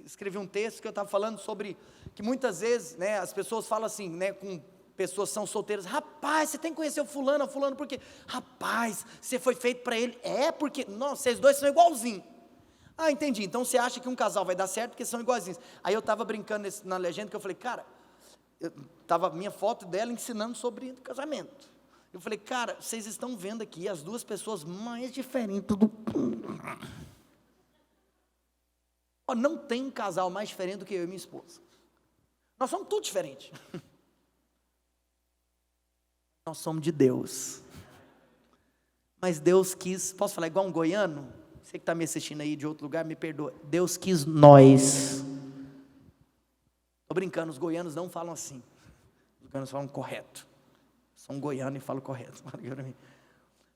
escrevi um texto que eu estava falando sobre, que muitas vezes, né, as pessoas falam assim, né, com pessoas que são solteiras, rapaz, você tem que conhecer o fulano, porque, rapaz, você foi feito para ele, porque, não, vocês dois são igualzinhos. Entendi, então você acha que um casal vai dar certo porque são iguaizinhos. Aí eu estava brincando na legenda, que eu falei, cara, estava minha foto dela ensinando sobre casamento. Eu falei, cara, vocês estão vendo aqui as duas pessoas mais diferentes do mundo. Não tem um casal mais diferente do que eu e minha esposa. Nós somos tudo diferentes. Nós somos de Deus. Mas Deus quis, posso falar igual um goiano? Você que está me assistindo aí de outro lugar, me perdoa. Deus quis nós. Estou brincando, os goianos não falam assim. Os goianos falam correto. Sou um goiano e falo correto. Deixa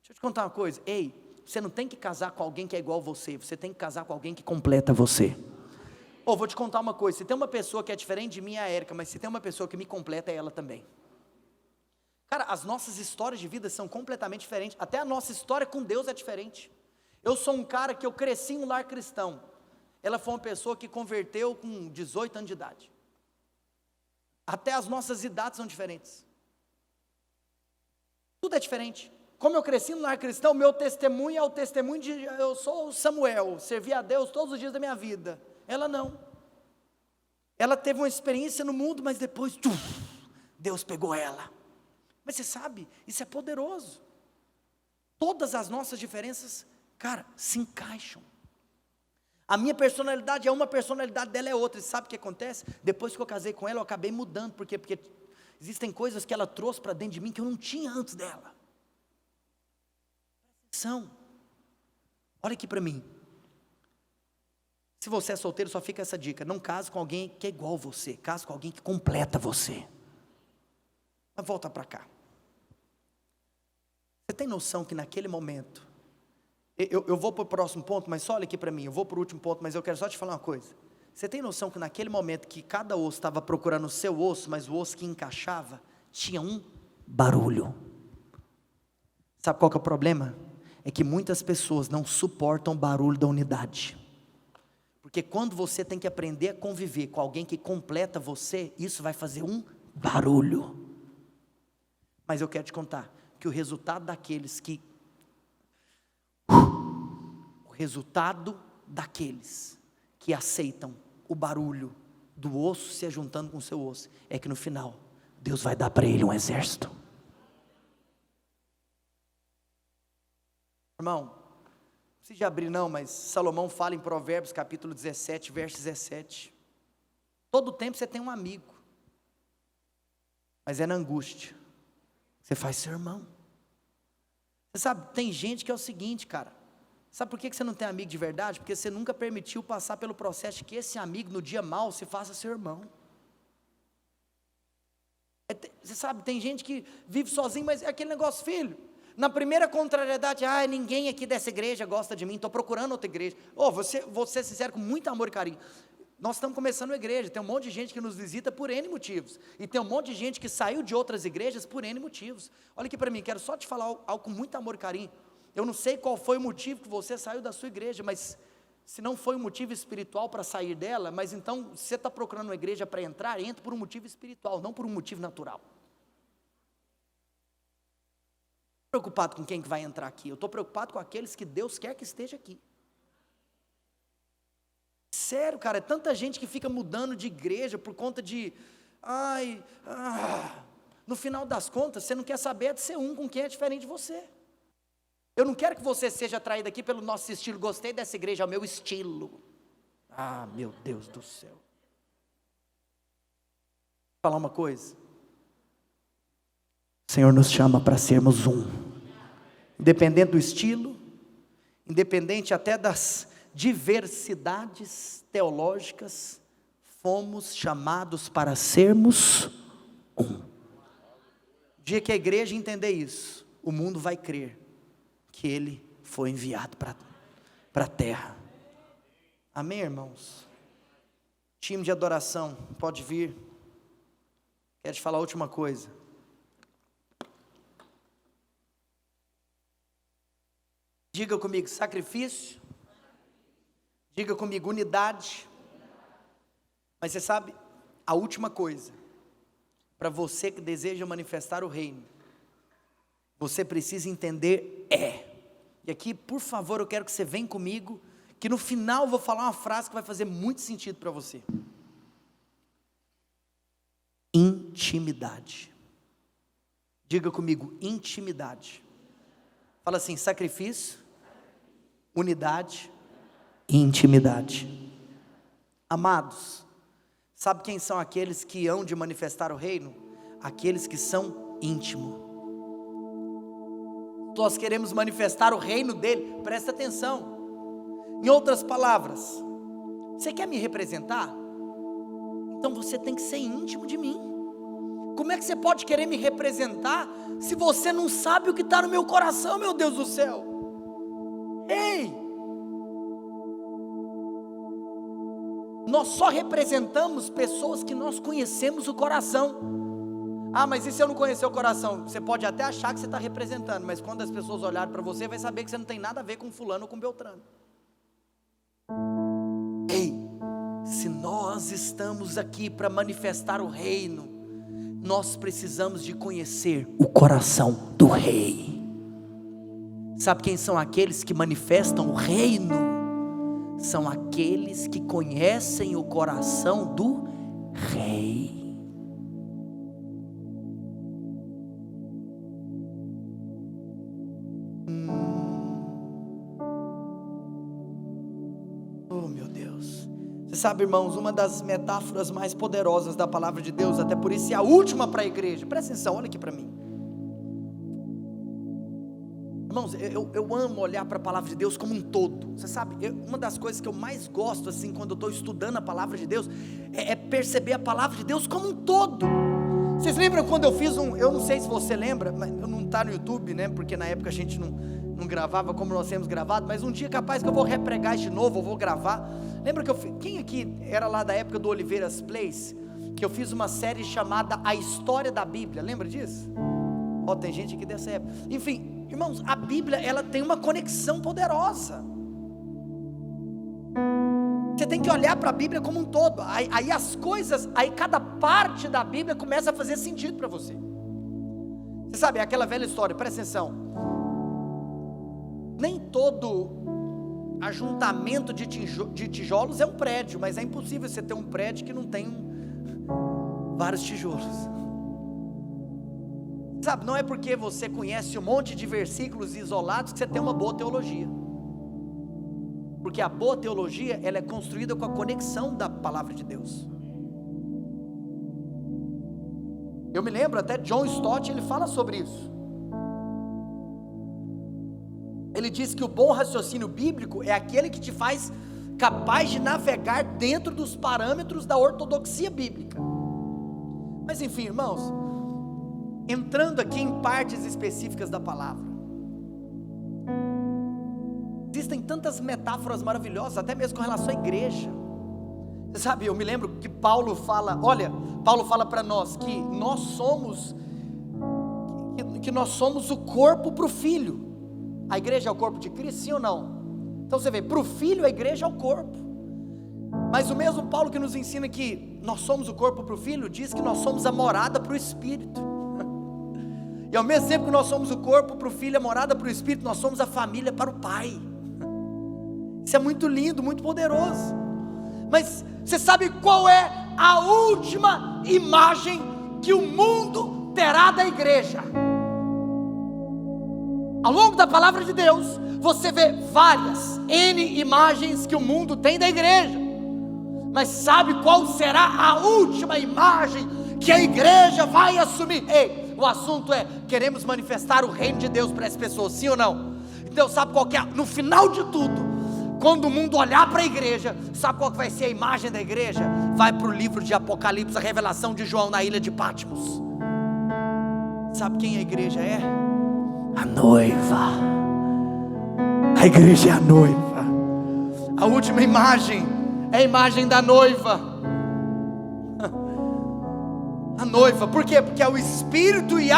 eu te contar uma coisa. Ei, você não tem que casar com alguém que é igual a você. Você tem que casar com alguém que completa você. Vou te contar uma coisa. Se tem uma pessoa que é diferente de mim, é a Érica. Mas se tem uma pessoa que me completa, é ela também. Cara, as nossas histórias de vida são completamente diferentes. Até a nossa história com Deus é diferente. Eu sou um cara que eu cresci em um lar cristão. Ela foi uma pessoa que converteu com 18 anos de idade. Até as nossas idades são diferentes. Tudo é diferente. Como eu cresci no lar cristão, meu testemunho é o testemunho de eu sou o Samuel, servi a Deus todos os dias da minha vida. Ela não. Ela teve uma experiência no mundo, mas depois Deus pegou ela. Mas você sabe, isso é poderoso. Todas as nossas diferenças, cara, se encaixam. A minha personalidade é uma, a personalidade dela é outra. E sabe o que acontece? Depois que eu casei com ela, eu acabei mudando. Por quê? Porque existem coisas que ela trouxe para dentro de mim que eu não tinha antes dela. Olha aqui para mim. Se você é solteiro, só fica essa dica: não case com alguém que é igual a você, case com alguém que completa você. Mas volta para cá. Você tem noção que naquele momento, eu vou para o próximo ponto, mas só olha aqui para mim, eu vou para o último ponto, mas eu quero só te falar uma coisa. Você tem noção que naquele momento que cada osso estava procurando o seu osso, mas o osso que encaixava, tinha um barulho. Sabe qual que é o problema? É que muitas pessoas não suportam o barulho da unidade. Porque quando você tem que aprender a conviver com alguém que completa você, isso vai fazer um barulho. Mas eu quero te contar que o resultado daqueles que aceitam o barulho do osso se ajuntando com o seu osso, é que no final, Deus vai dar para ele um exército. Irmão, não precisa abrir não, mas Salomão fala em Provérbios capítulo 17, verso 17. Todo tempo você tem um amigo, mas é na angústia você faz seu irmão. Você sabe, tem gente que é o seguinte, cara. Sabe por que você não tem amigo de verdade? Porque você nunca permitiu passar pelo processo de que esse amigo no dia mau se faça seu irmão. Você sabe, tem gente que vive sozinho, mas é aquele negócio, filho. Na primeira contrariedade, ninguém aqui dessa igreja gosta de mim, estou procurando outra igreja. Vou ser sincero, com muito amor e carinho. Nós estamos começando a igreja, tem um monte de gente que nos visita por N motivos, e tem um monte de gente que saiu de outras igrejas por N motivos. Olha aqui para mim, quero só te falar algo com muito amor e carinho. Eu não sei qual foi o motivo que você saiu da sua igreja, mas se não foi um motivo espiritual para sair dela, mas então, se você está procurando uma igreja para entrar, entre por um motivo espiritual, não por um motivo natural. Não estou preocupado com quem que vai entrar aqui, eu estou preocupado com aqueles que Deus quer que esteja aqui. Sério, cara, é tanta gente que fica mudando de igreja por conta de, no final das contas, você não quer saber de ser um com quem é diferente de você. Eu não quero que você seja atraído aqui pelo nosso estilo, gostei dessa igreja, é o meu estilo. Meu Deus do céu. Vou falar uma coisa. O Senhor nos chama para sermos um. Independente do estilo, independente até das diversidades teológicas, fomos chamados para sermos um. O dia que a igreja entender isso, o mundo vai crer que Ele foi enviado para a terra. Amém, irmãos? Time de adoração, pode vir. Quero te falar a última coisa. Diga comigo sacrifício. Diga comigo unidade. Mas você sabe, a última coisa, para você que deseja manifestar o reino, você precisa entender e aqui, por favor, eu quero que você venha comigo, que no final eu vou falar uma frase que vai fazer muito sentido para você. Intimidade. Diga comigo, intimidade. Fala assim, sacrifício, unidade e intimidade. Amados, sabe quem são aqueles que hão de manifestar o reino? Aqueles que são íntimos. Nós queremos manifestar o reino dele, presta atenção. Em outras palavras, você quer me representar? Então você tem que ser íntimo de mim. Como é que você pode querer me representar se você não sabe o que está no meu coração, meu Deus do céu? Ei! Nós só representamos pessoas que nós conhecemos o coração. Mas e se eu não conhecer o coração? Você pode até achar que você está representando, mas quando as pessoas olharem para você, vai saber que você não tem nada a ver com fulano ou com Beltrano. Ei, se nós estamos aqui para manifestar o reino, nós precisamos de conhecer o coração do rei. Sabe quem são aqueles que manifestam o reino? São aqueles que conhecem o coração do rei. Sabe, irmãos, uma das metáforas mais poderosas da palavra de Deus, até por isso é a última para a igreja, presta atenção, olha aqui para mim. Irmãos, eu amo olhar para a palavra de Deus como um todo. Você sabe, uma das coisas que eu mais gosto, assim, quando eu estou estudando a palavra de Deus, é perceber a palavra de Deus como um todo. Vocês lembram quando eu fiz eu não sei se você lembra, mas eu não está no YouTube, né? Porque na época a gente não gravava como nós temos gravado, mas um dia capaz que eu vou repregar de novo, eu vou gravar. Lembra que quem aqui era lá da época do Oliveira's Place? Que eu fiz uma série chamada A História da Bíblia, lembra disso? Tem gente aqui dessa época. Enfim, irmãos, a Bíblia, ela tem uma conexão poderosa. Você tem que olhar para a Bíblia como um todo. Aí as coisas, aí cada parte da Bíblia começa a fazer sentido para você. Você sabe, é aquela velha história, presta atenção. Nem todo ajuntamento de tijolos é um prédio, mas é impossível você ter um prédio que não tem vários tijolos. Sabe, não é porque você conhece um monte de versículos isolados que você tem uma boa teologia. Porque a boa teologia, ela é construída com a conexão da palavra de Deus. Eu me lembro, até John Stott, ele fala sobre isso. Ele diz que o bom raciocínio bíblico é aquele que te faz capaz de navegar dentro dos parâmetros da ortodoxia bíblica. Mas enfim, irmãos, entrando aqui em partes específicas da palavra, existem tantas metáforas maravilhosas, até mesmo com relação à igreja. Você sabe, eu me lembro que Paulo fala para nós que nós somos o corpo para o Filho. A igreja é o corpo de Cristo, sim ou não? Então você vê, para o Filho a igreja é o corpo. Mas o mesmo Paulo que nos ensina que nós somos o corpo para o Filho, diz que nós somos a morada para o Espírito. E ao mesmo tempo que nós somos o corpo para o Filho, a morada para o Espírito, nós somos a família para o Pai. Isso é muito lindo, muito poderoso. Mas você sabe qual é a última imagem que o mundo terá da igreja? Ao longo da palavra de Deus, você vê várias N imagens que o mundo tem da igreja. Mas sabe qual será a última imagem que a igreja vai assumir? Ei, o assunto é, queremos manifestar o reino de Deus para as pessoas, sim ou não? Então sabe qual que é? No final de tudo, quando o mundo olhar para a igreja, sabe qual que vai ser a imagem da igreja? Vai para o livro de Apocalipse, a revelação de João na ilha de Patmos. Sabe quem a igreja é? A noiva. A igreja é a noiva. A última imagem é a imagem da noiva. A noiva, por quê? Porque é o Espírito e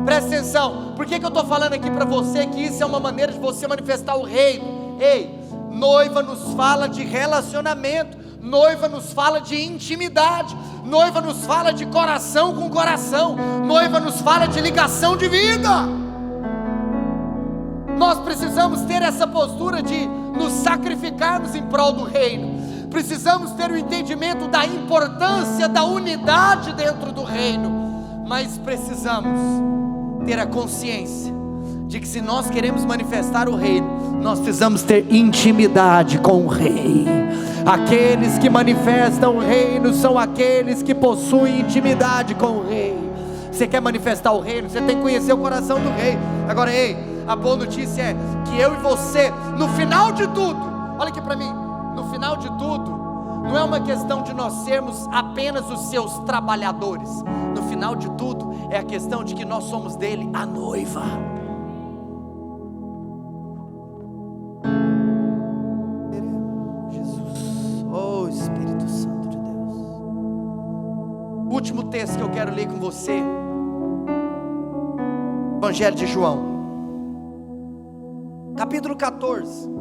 presta atenção, por que eu estou falando aqui para você que isso é uma maneira de você manifestar o reino? Ei, noiva nos fala de relacionamento, noiva nos fala de intimidade, noiva nos fala de coração com coração, noiva nos fala de ligação de vida. Nós precisamos ter essa postura de nos sacrificarmos em prol do reino. Precisamos ter o entendimento da importância da unidade dentro do reino, mas precisamos ter a consciência de que se nós queremos manifestar o reino, nós precisamos ter intimidade com o rei. Aqueles que manifestam o reino são aqueles que possuem intimidade com o rei. Você quer manifestar o reino? Você tem que conhecer o coração do rei. Agora, ei, a boa notícia é que eu e você, no final de tudo, olha aqui para mim, no final de tudo, não é uma questão de nós sermos apenas os seus trabalhadores. No final de tudo, é a questão de que nós somos dele, a noiva. Jesus, oh Espírito Santo de Deus. O último texto que eu quero ler com você, Evangelho de João, capítulo 14.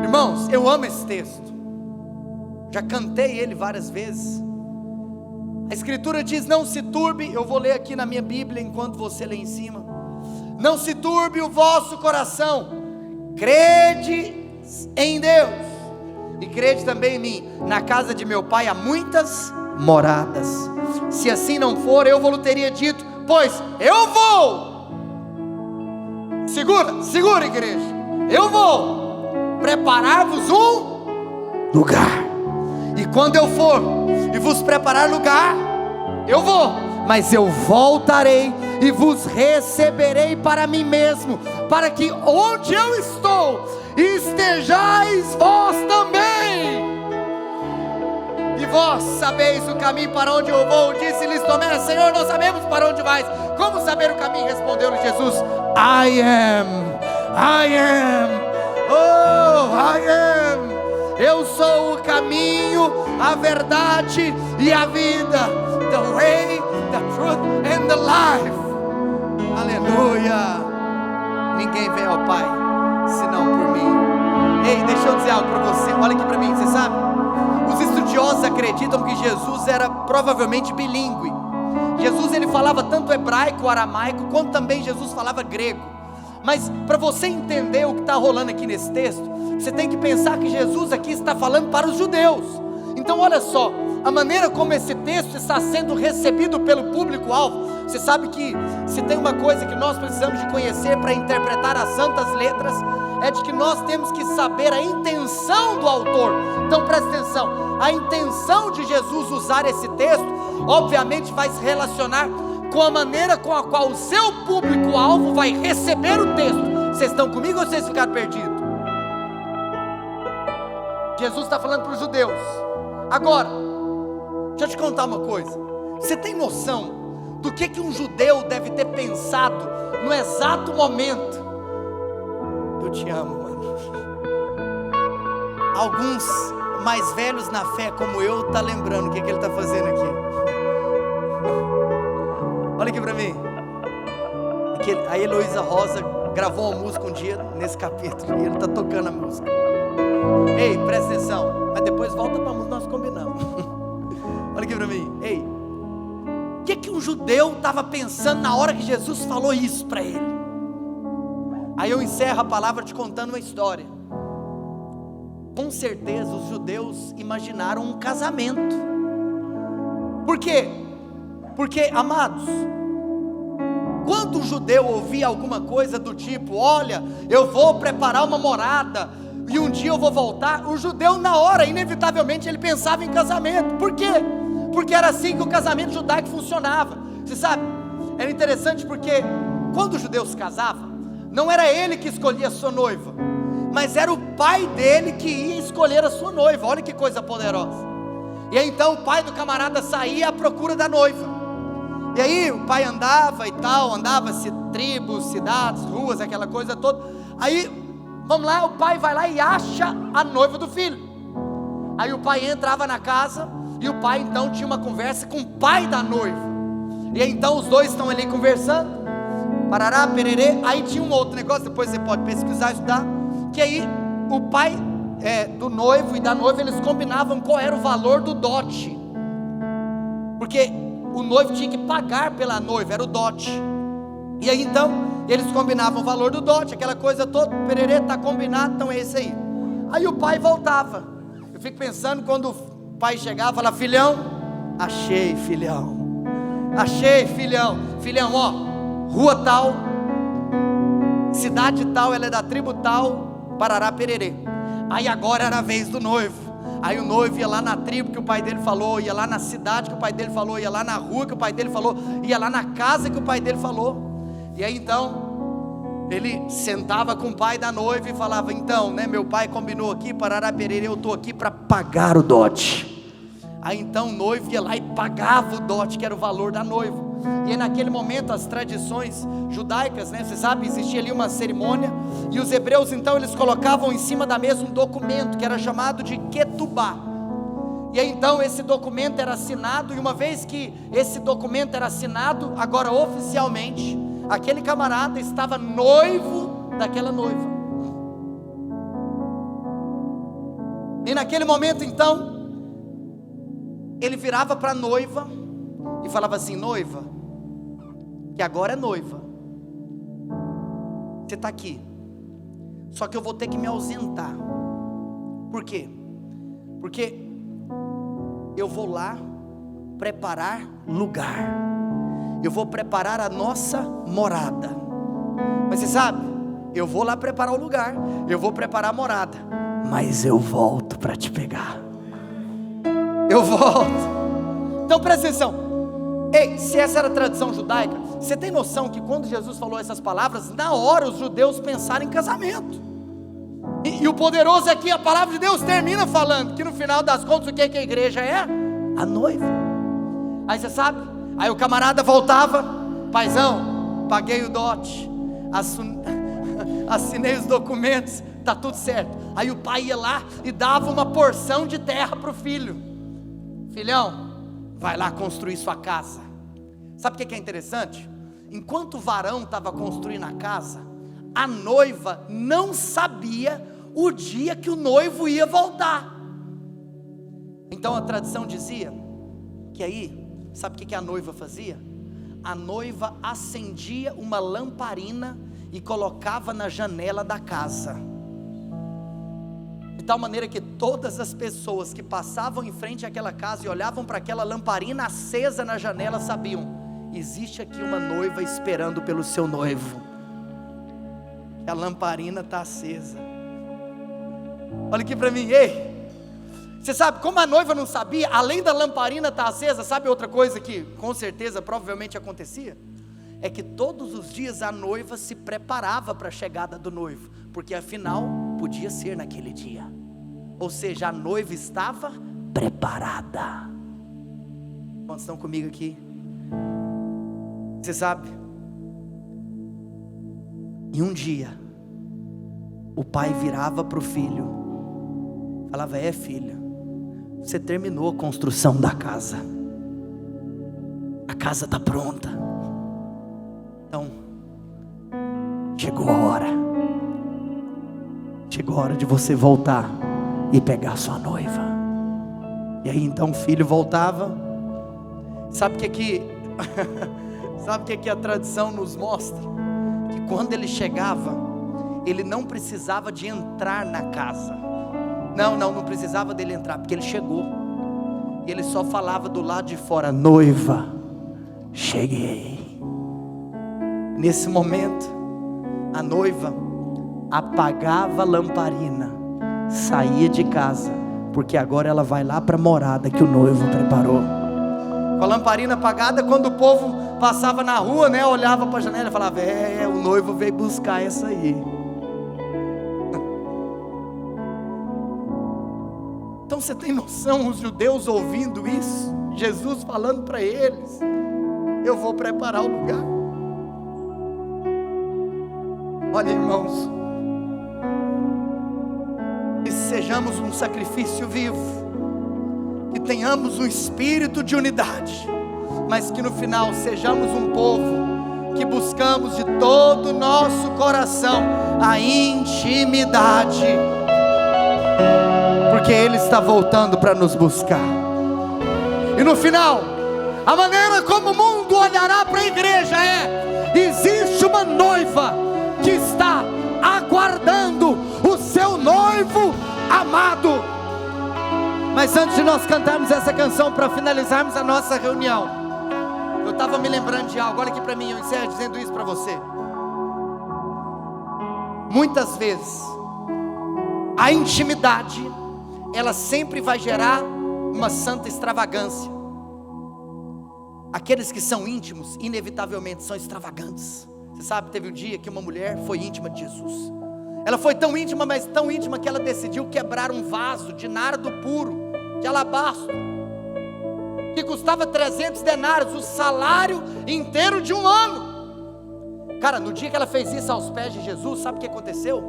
Irmãos, eu amo esse texto. Já cantei ele várias vezes. A escritura diz: não se turbe. Eu vou ler aqui na minha Bíblia enquanto você lê em cima. Não se turbe o vosso coração. Crede em Deus e crede também em mim. Na casa de meu pai há muitas moradas. Se assim não for, eu vou teria dito, pois eu vou. Segura igreja. Eu vou preparar-vos um lugar. E quando eu for e vos preparar lugar, eu vou mas eu voltarei e vos receberei para mim mesmo, para que onde eu estou, estejais vós também. E vós sabeis o caminho para onde eu vou. Disse-lhes Tomé: Senhor, não sabemos para onde vais. Como saber o caminho? Respondeu-lhe Jesus: I am, oh, I am. Eu sou o caminho, a verdade e a vida. The way, the truth and the life. Aleluia. Ninguém vem ao Pai senão por mim. Ei, deixa eu dizer algo para você. Olha aqui para mim, você sabe? Os estudiosos acreditam que Jesus era provavelmente bilíngue. Jesus, ele falava tanto hebraico, aramaico, quanto também Jesus falava grego. Mas para você entender o que está rolando aqui nesse texto, você tem que pensar que Jesus aqui está falando para os judeus. Então olha só, a maneira como esse texto está sendo recebido pelo público-alvo. Você sabe que se tem uma coisa que nós precisamos de conhecer para interpretar as santas letras, é de que nós temos que saber a intenção do autor. Então presta atenção, a intenção de Jesus usar esse texto, obviamente vai se relacionar com a maneira com a qual o seu público-alvo vai receber o texto. Vocês estão comigo ou vocês ficaram perdidos? Jesus está falando para os judeus. Agora, deixa eu te contar uma coisa. Você tem noção do que um judeu deve ter pensado no exato momento? Eu te amo, mano. Alguns mais velhos na fé como eu tá lembrando o que ele está fazendo aqui. Olha aqui para mim. A Heloísa Rosa gravou uma música um dia nesse capítulo e ele está tocando a música. Ei, presta atenção, mas depois volta para a música, nós combinamos. Olha aqui para mim. Ei, o que um judeu estava pensando na hora que Jesus falou isso para ele? Aí eu encerro a palavra te contando uma história. Com certeza os judeus imaginaram um casamento. Por quê? Porque, amados, quando o judeu ouvia alguma coisa do tipo: olha, eu vou preparar uma morada e um dia eu vou voltar, o judeu na hora, inevitavelmente, ele pensava em casamento. Por quê? Porque era assim que o casamento judaico funcionava. Você sabe, era interessante porque quando o judeu se casava, não era ele que escolhia a sua noiva, mas era o pai dele que ia escolher a sua noiva. Olha que coisa poderosa. E aí então o pai do camarada saía à procura da noiva. E aí o pai andava e tal, andava-se tribos, cidades, ruas, aquela coisa toda. Aí, vamos lá, o pai vai lá e acha a noiva do filho. Aí o pai entrava na casa e o pai então tinha uma conversa com o pai da noiva. E aí então os dois estão ali conversando, parará, pererê. Aí tinha um outro negócio, depois você pode pesquisar, estudar, que aí o pai do noivo e da noiva, eles combinavam qual era o valor do dote. Porque o noivo tinha que pagar pela noiva, era o dote. E aí então, eles combinavam o valor do dote, aquela coisa toda, pererê, está combinado, então é isso aí. Aí o pai voltava. Eu fico pensando quando o pai chegava e falava: filhão, achei, filhão. Achei, filhão. Filhão, ó, rua tal, cidade tal, ela é da tribo tal, parará, pererê. Aí agora era a vez do noivo. Aí o noivo ia lá na tribo que o pai dele falou, ia lá na cidade que o pai dele falou, ia lá na rua que o pai dele falou, ia lá na casa que o pai dele falou. E aí então, ele sentava com o pai da noiva e falava: então, né, meu pai combinou aqui, parará, pererê, eu estou aqui para pagar o dote. Aí então o noivo ia lá e pagava o dote, que era o valor da noiva. E aí, naquele momento as tradições judaicas, né, você sabe, existia ali uma cerimônia. E os hebreus então, eles colocavam em cima da mesa um documento que era chamado de ketubá. E aí então esse documento era assinado. E uma vez que esse documento era assinado, agora oficialmente, aquele camarada estava noivo daquela noiva. E naquele momento então, ele virava para a noiva e falava assim: noiva, que agora é noiva, você está aqui, só que eu vou ter que me ausentar. Por quê? Porque eu vou lá preparar lugar, eu vou preparar a nossa morada. Mas você sabe, eu vou lá preparar o lugar, eu vou preparar a morada, mas eu volto para te pegar. Eu volto. Então presta atenção, Ei, se essa era a tradição judaica, você tem noção que quando Jesus falou essas palavras, na hora os judeus pensaram em casamento. E o poderoso é que a palavra de Deus termina falando que no final das contas o que a igreja é? A noiva. Aí você sabe, aí o camarada voltava: paizão, paguei o dote, assinei os documentos, tá tudo certo. Aí o pai ia lá e dava uma porção de terra para o filho: filhão, vai lá construir sua casa. Sabe o que é interessante? Enquanto o varão estava construindo a casa, a noiva não sabia o dia que o noivo ia voltar. Então a tradição dizia que aí, sabe o que a noiva fazia? A noiva acendia uma lamparina e colocava na janela da casa, de tal maneira que todas as pessoas que passavam em frente àquela casa e olhavam para aquela lamparina acesa na janela sabiam: existe aqui uma noiva esperando pelo seu noivo. A lamparina está acesa. Olha aqui para mim, ei, você sabe como a noiva não sabia? Além da lamparina estar acesa, sabe outra coisa que com certeza provavelmente acontecia? É que todos os dias a noiva se preparava para a chegada do noivo, porque afinal podia ser naquele dia. Ou seja, a noiva estava preparada. Quantos estão comigo aqui? Você sabe, e um dia o pai virava para o filho, falava: é filho, você terminou a construção da casa, a casa está pronta, então chegou a hora de você voltar e pegar sua noiva. E aí então o filho voltava. Sabe o que sabe o que a tradição nos mostra? Que quando ele chegava, ele não precisava de entrar na casa. Não precisava dele entrar, porque ele chegou. E ele só falava do lado de fora: noiva, cheguei. Nesse momento, a noiva apagava a lamparina, saía de casa, porque agora ela vai lá para a morada que o noivo preparou. Com a lamparina apagada, quando o povo passava na rua, né, olhava para a janela e falava: o noivo veio buscar essa aí. Então você tem noção, os judeus ouvindo isso, Jesus falando para eles: eu vou preparar o lugar. Olha, irmãos, que sejamos um sacrifício vivo, que tenhamos um espírito de unidade, mas que no final sejamos um povo que buscamos de todo o nosso coração a intimidade, porque Ele está voltando para nos buscar. E no final, a maneira como o mundo olhará para a igreja é: existe uma noiva que está aguardando o seu noivo amado. Mas antes de nós cantarmos essa canção para finalizarmos a nossa reunião, eu estava me lembrando de algo. Olha aqui para mim, eu encerro dizendo isso para você. Muitas vezes a intimidade, ela sempre vai gerar uma santa extravagância. Aqueles que são íntimos, inevitavelmente são extravagantes. Você sabe, teve um dia que uma mulher foi íntima de Jesus. Ela foi tão íntima, mas tão íntima, que ela decidiu quebrar um vaso de nardo puro, de alabastro, que custava 300 denários, o salário inteiro de um ano. Cara, no dia que ela fez isso aos pés de Jesus, sabe o que aconteceu?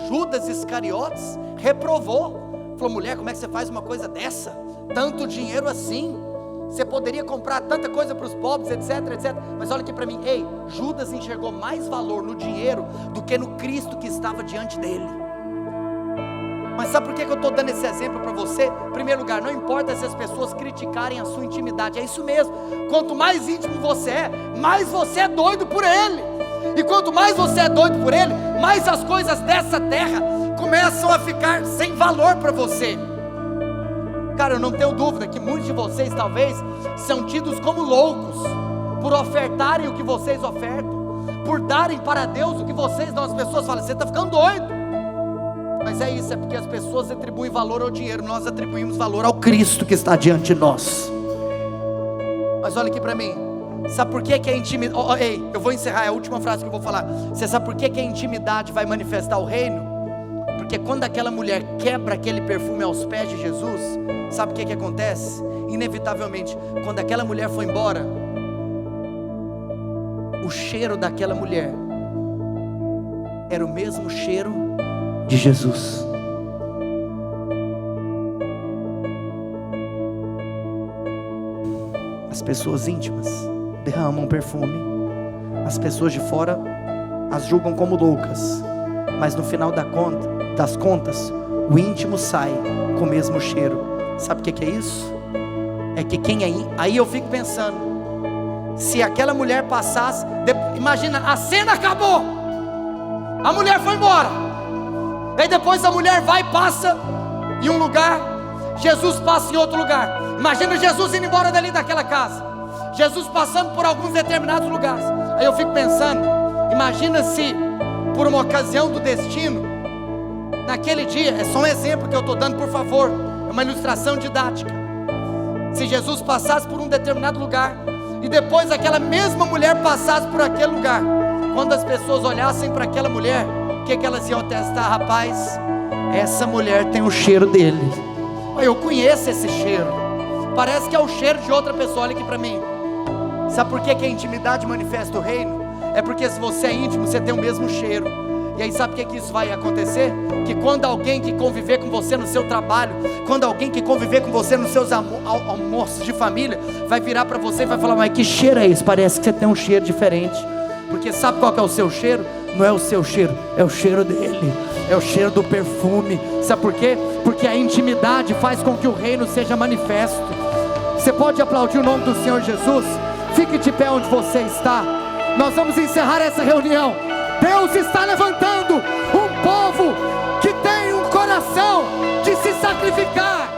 Judas Iscariotes reprovou, falou: mulher, como é que você faz uma coisa dessa? Tanto dinheiro assim, você poderia comprar tanta coisa para os pobres, etc, etc. Mas olha aqui para mim, ei, Judas enxergou mais valor no dinheiro do que no Cristo que estava diante dele. Mas sabe por que eu estou dando esse exemplo para você? Em primeiro lugar, não importa se as pessoas criticarem a sua intimidade, é isso mesmo. Quanto mais íntimo você é, mais você é doido por Ele. E quanto mais você é doido por Ele, mais as coisas dessa terra começam a ficar sem valor para você. Cara, eu não tenho dúvida que muitos de vocês talvez são tidos como loucos por ofertarem o que vocês ofertam, por darem para Deus o que vocês dão. As pessoas falam: você está ficando doido. Mas é isso, é porque as pessoas atribuem valor ao dinheiro, nós atribuímos valor ao Cristo que está diante de nós. Mas olha aqui para mim. Sabe por que a intimidade... Ei, eu vou encerrar, é a última frase que eu vou falar. Você sabe por que a intimidade vai manifestar o reino? Porque quando aquela mulher quebra aquele perfume aos pés de Jesus, sabe o que acontece? Inevitavelmente, quando aquela mulher foi embora, o cheiro daquela mulher era o mesmo cheiro de Jesus. As pessoas íntimas derramam perfume, as pessoas de fora as julgam como loucas, mas no final das contas, o íntimo sai com o mesmo cheiro. Sabe o que é isso? É que quem aí eu fico pensando, se aquela mulher passasse, imagina, a cena acabou, a mulher foi embora, aí depois a mulher vai e passa em um lugar, Jesus passa em outro lugar. Imagina Jesus indo embora dali daquela casa, Jesus passando por alguns determinados lugares. Aí eu fico pensando, imagina se por uma ocasião do destino, naquele dia, é só um exemplo que eu estou dando, por favor, é uma ilustração didática. Se Jesus passasse por um determinado lugar, e depois aquela mesma mulher passasse por aquele lugar, quando as pessoas olhassem para aquela mulher, o que elas iam testar? Rapaz, essa mulher tem o cheiro dele, eu conheço esse cheiro, parece que é o cheiro de outra pessoa. Olha aqui para mim. Sabe por que a intimidade manifesta o reino? É porque se você é íntimo, você tem o mesmo cheiro. E aí sabe o que isso vai acontecer? Que quando alguém que conviver com você no seu trabalho, quando alguém que conviver com você nos seus almoços de família, vai virar para você e vai falar: mas que cheiro é esse? Parece que você tem um cheiro diferente. Porque sabe qual que é o seu cheiro? Não é o seu cheiro, é o cheiro dele, é o cheiro do perfume. Sabe por quê? Porque a intimidade faz com que o reino seja manifesto. Você pode aplaudir o nome do Senhor Jesus? Fique de pé onde você está. Nós vamos encerrar essa reunião. Deus está levantando um povo que tem um coração de se sacrificar.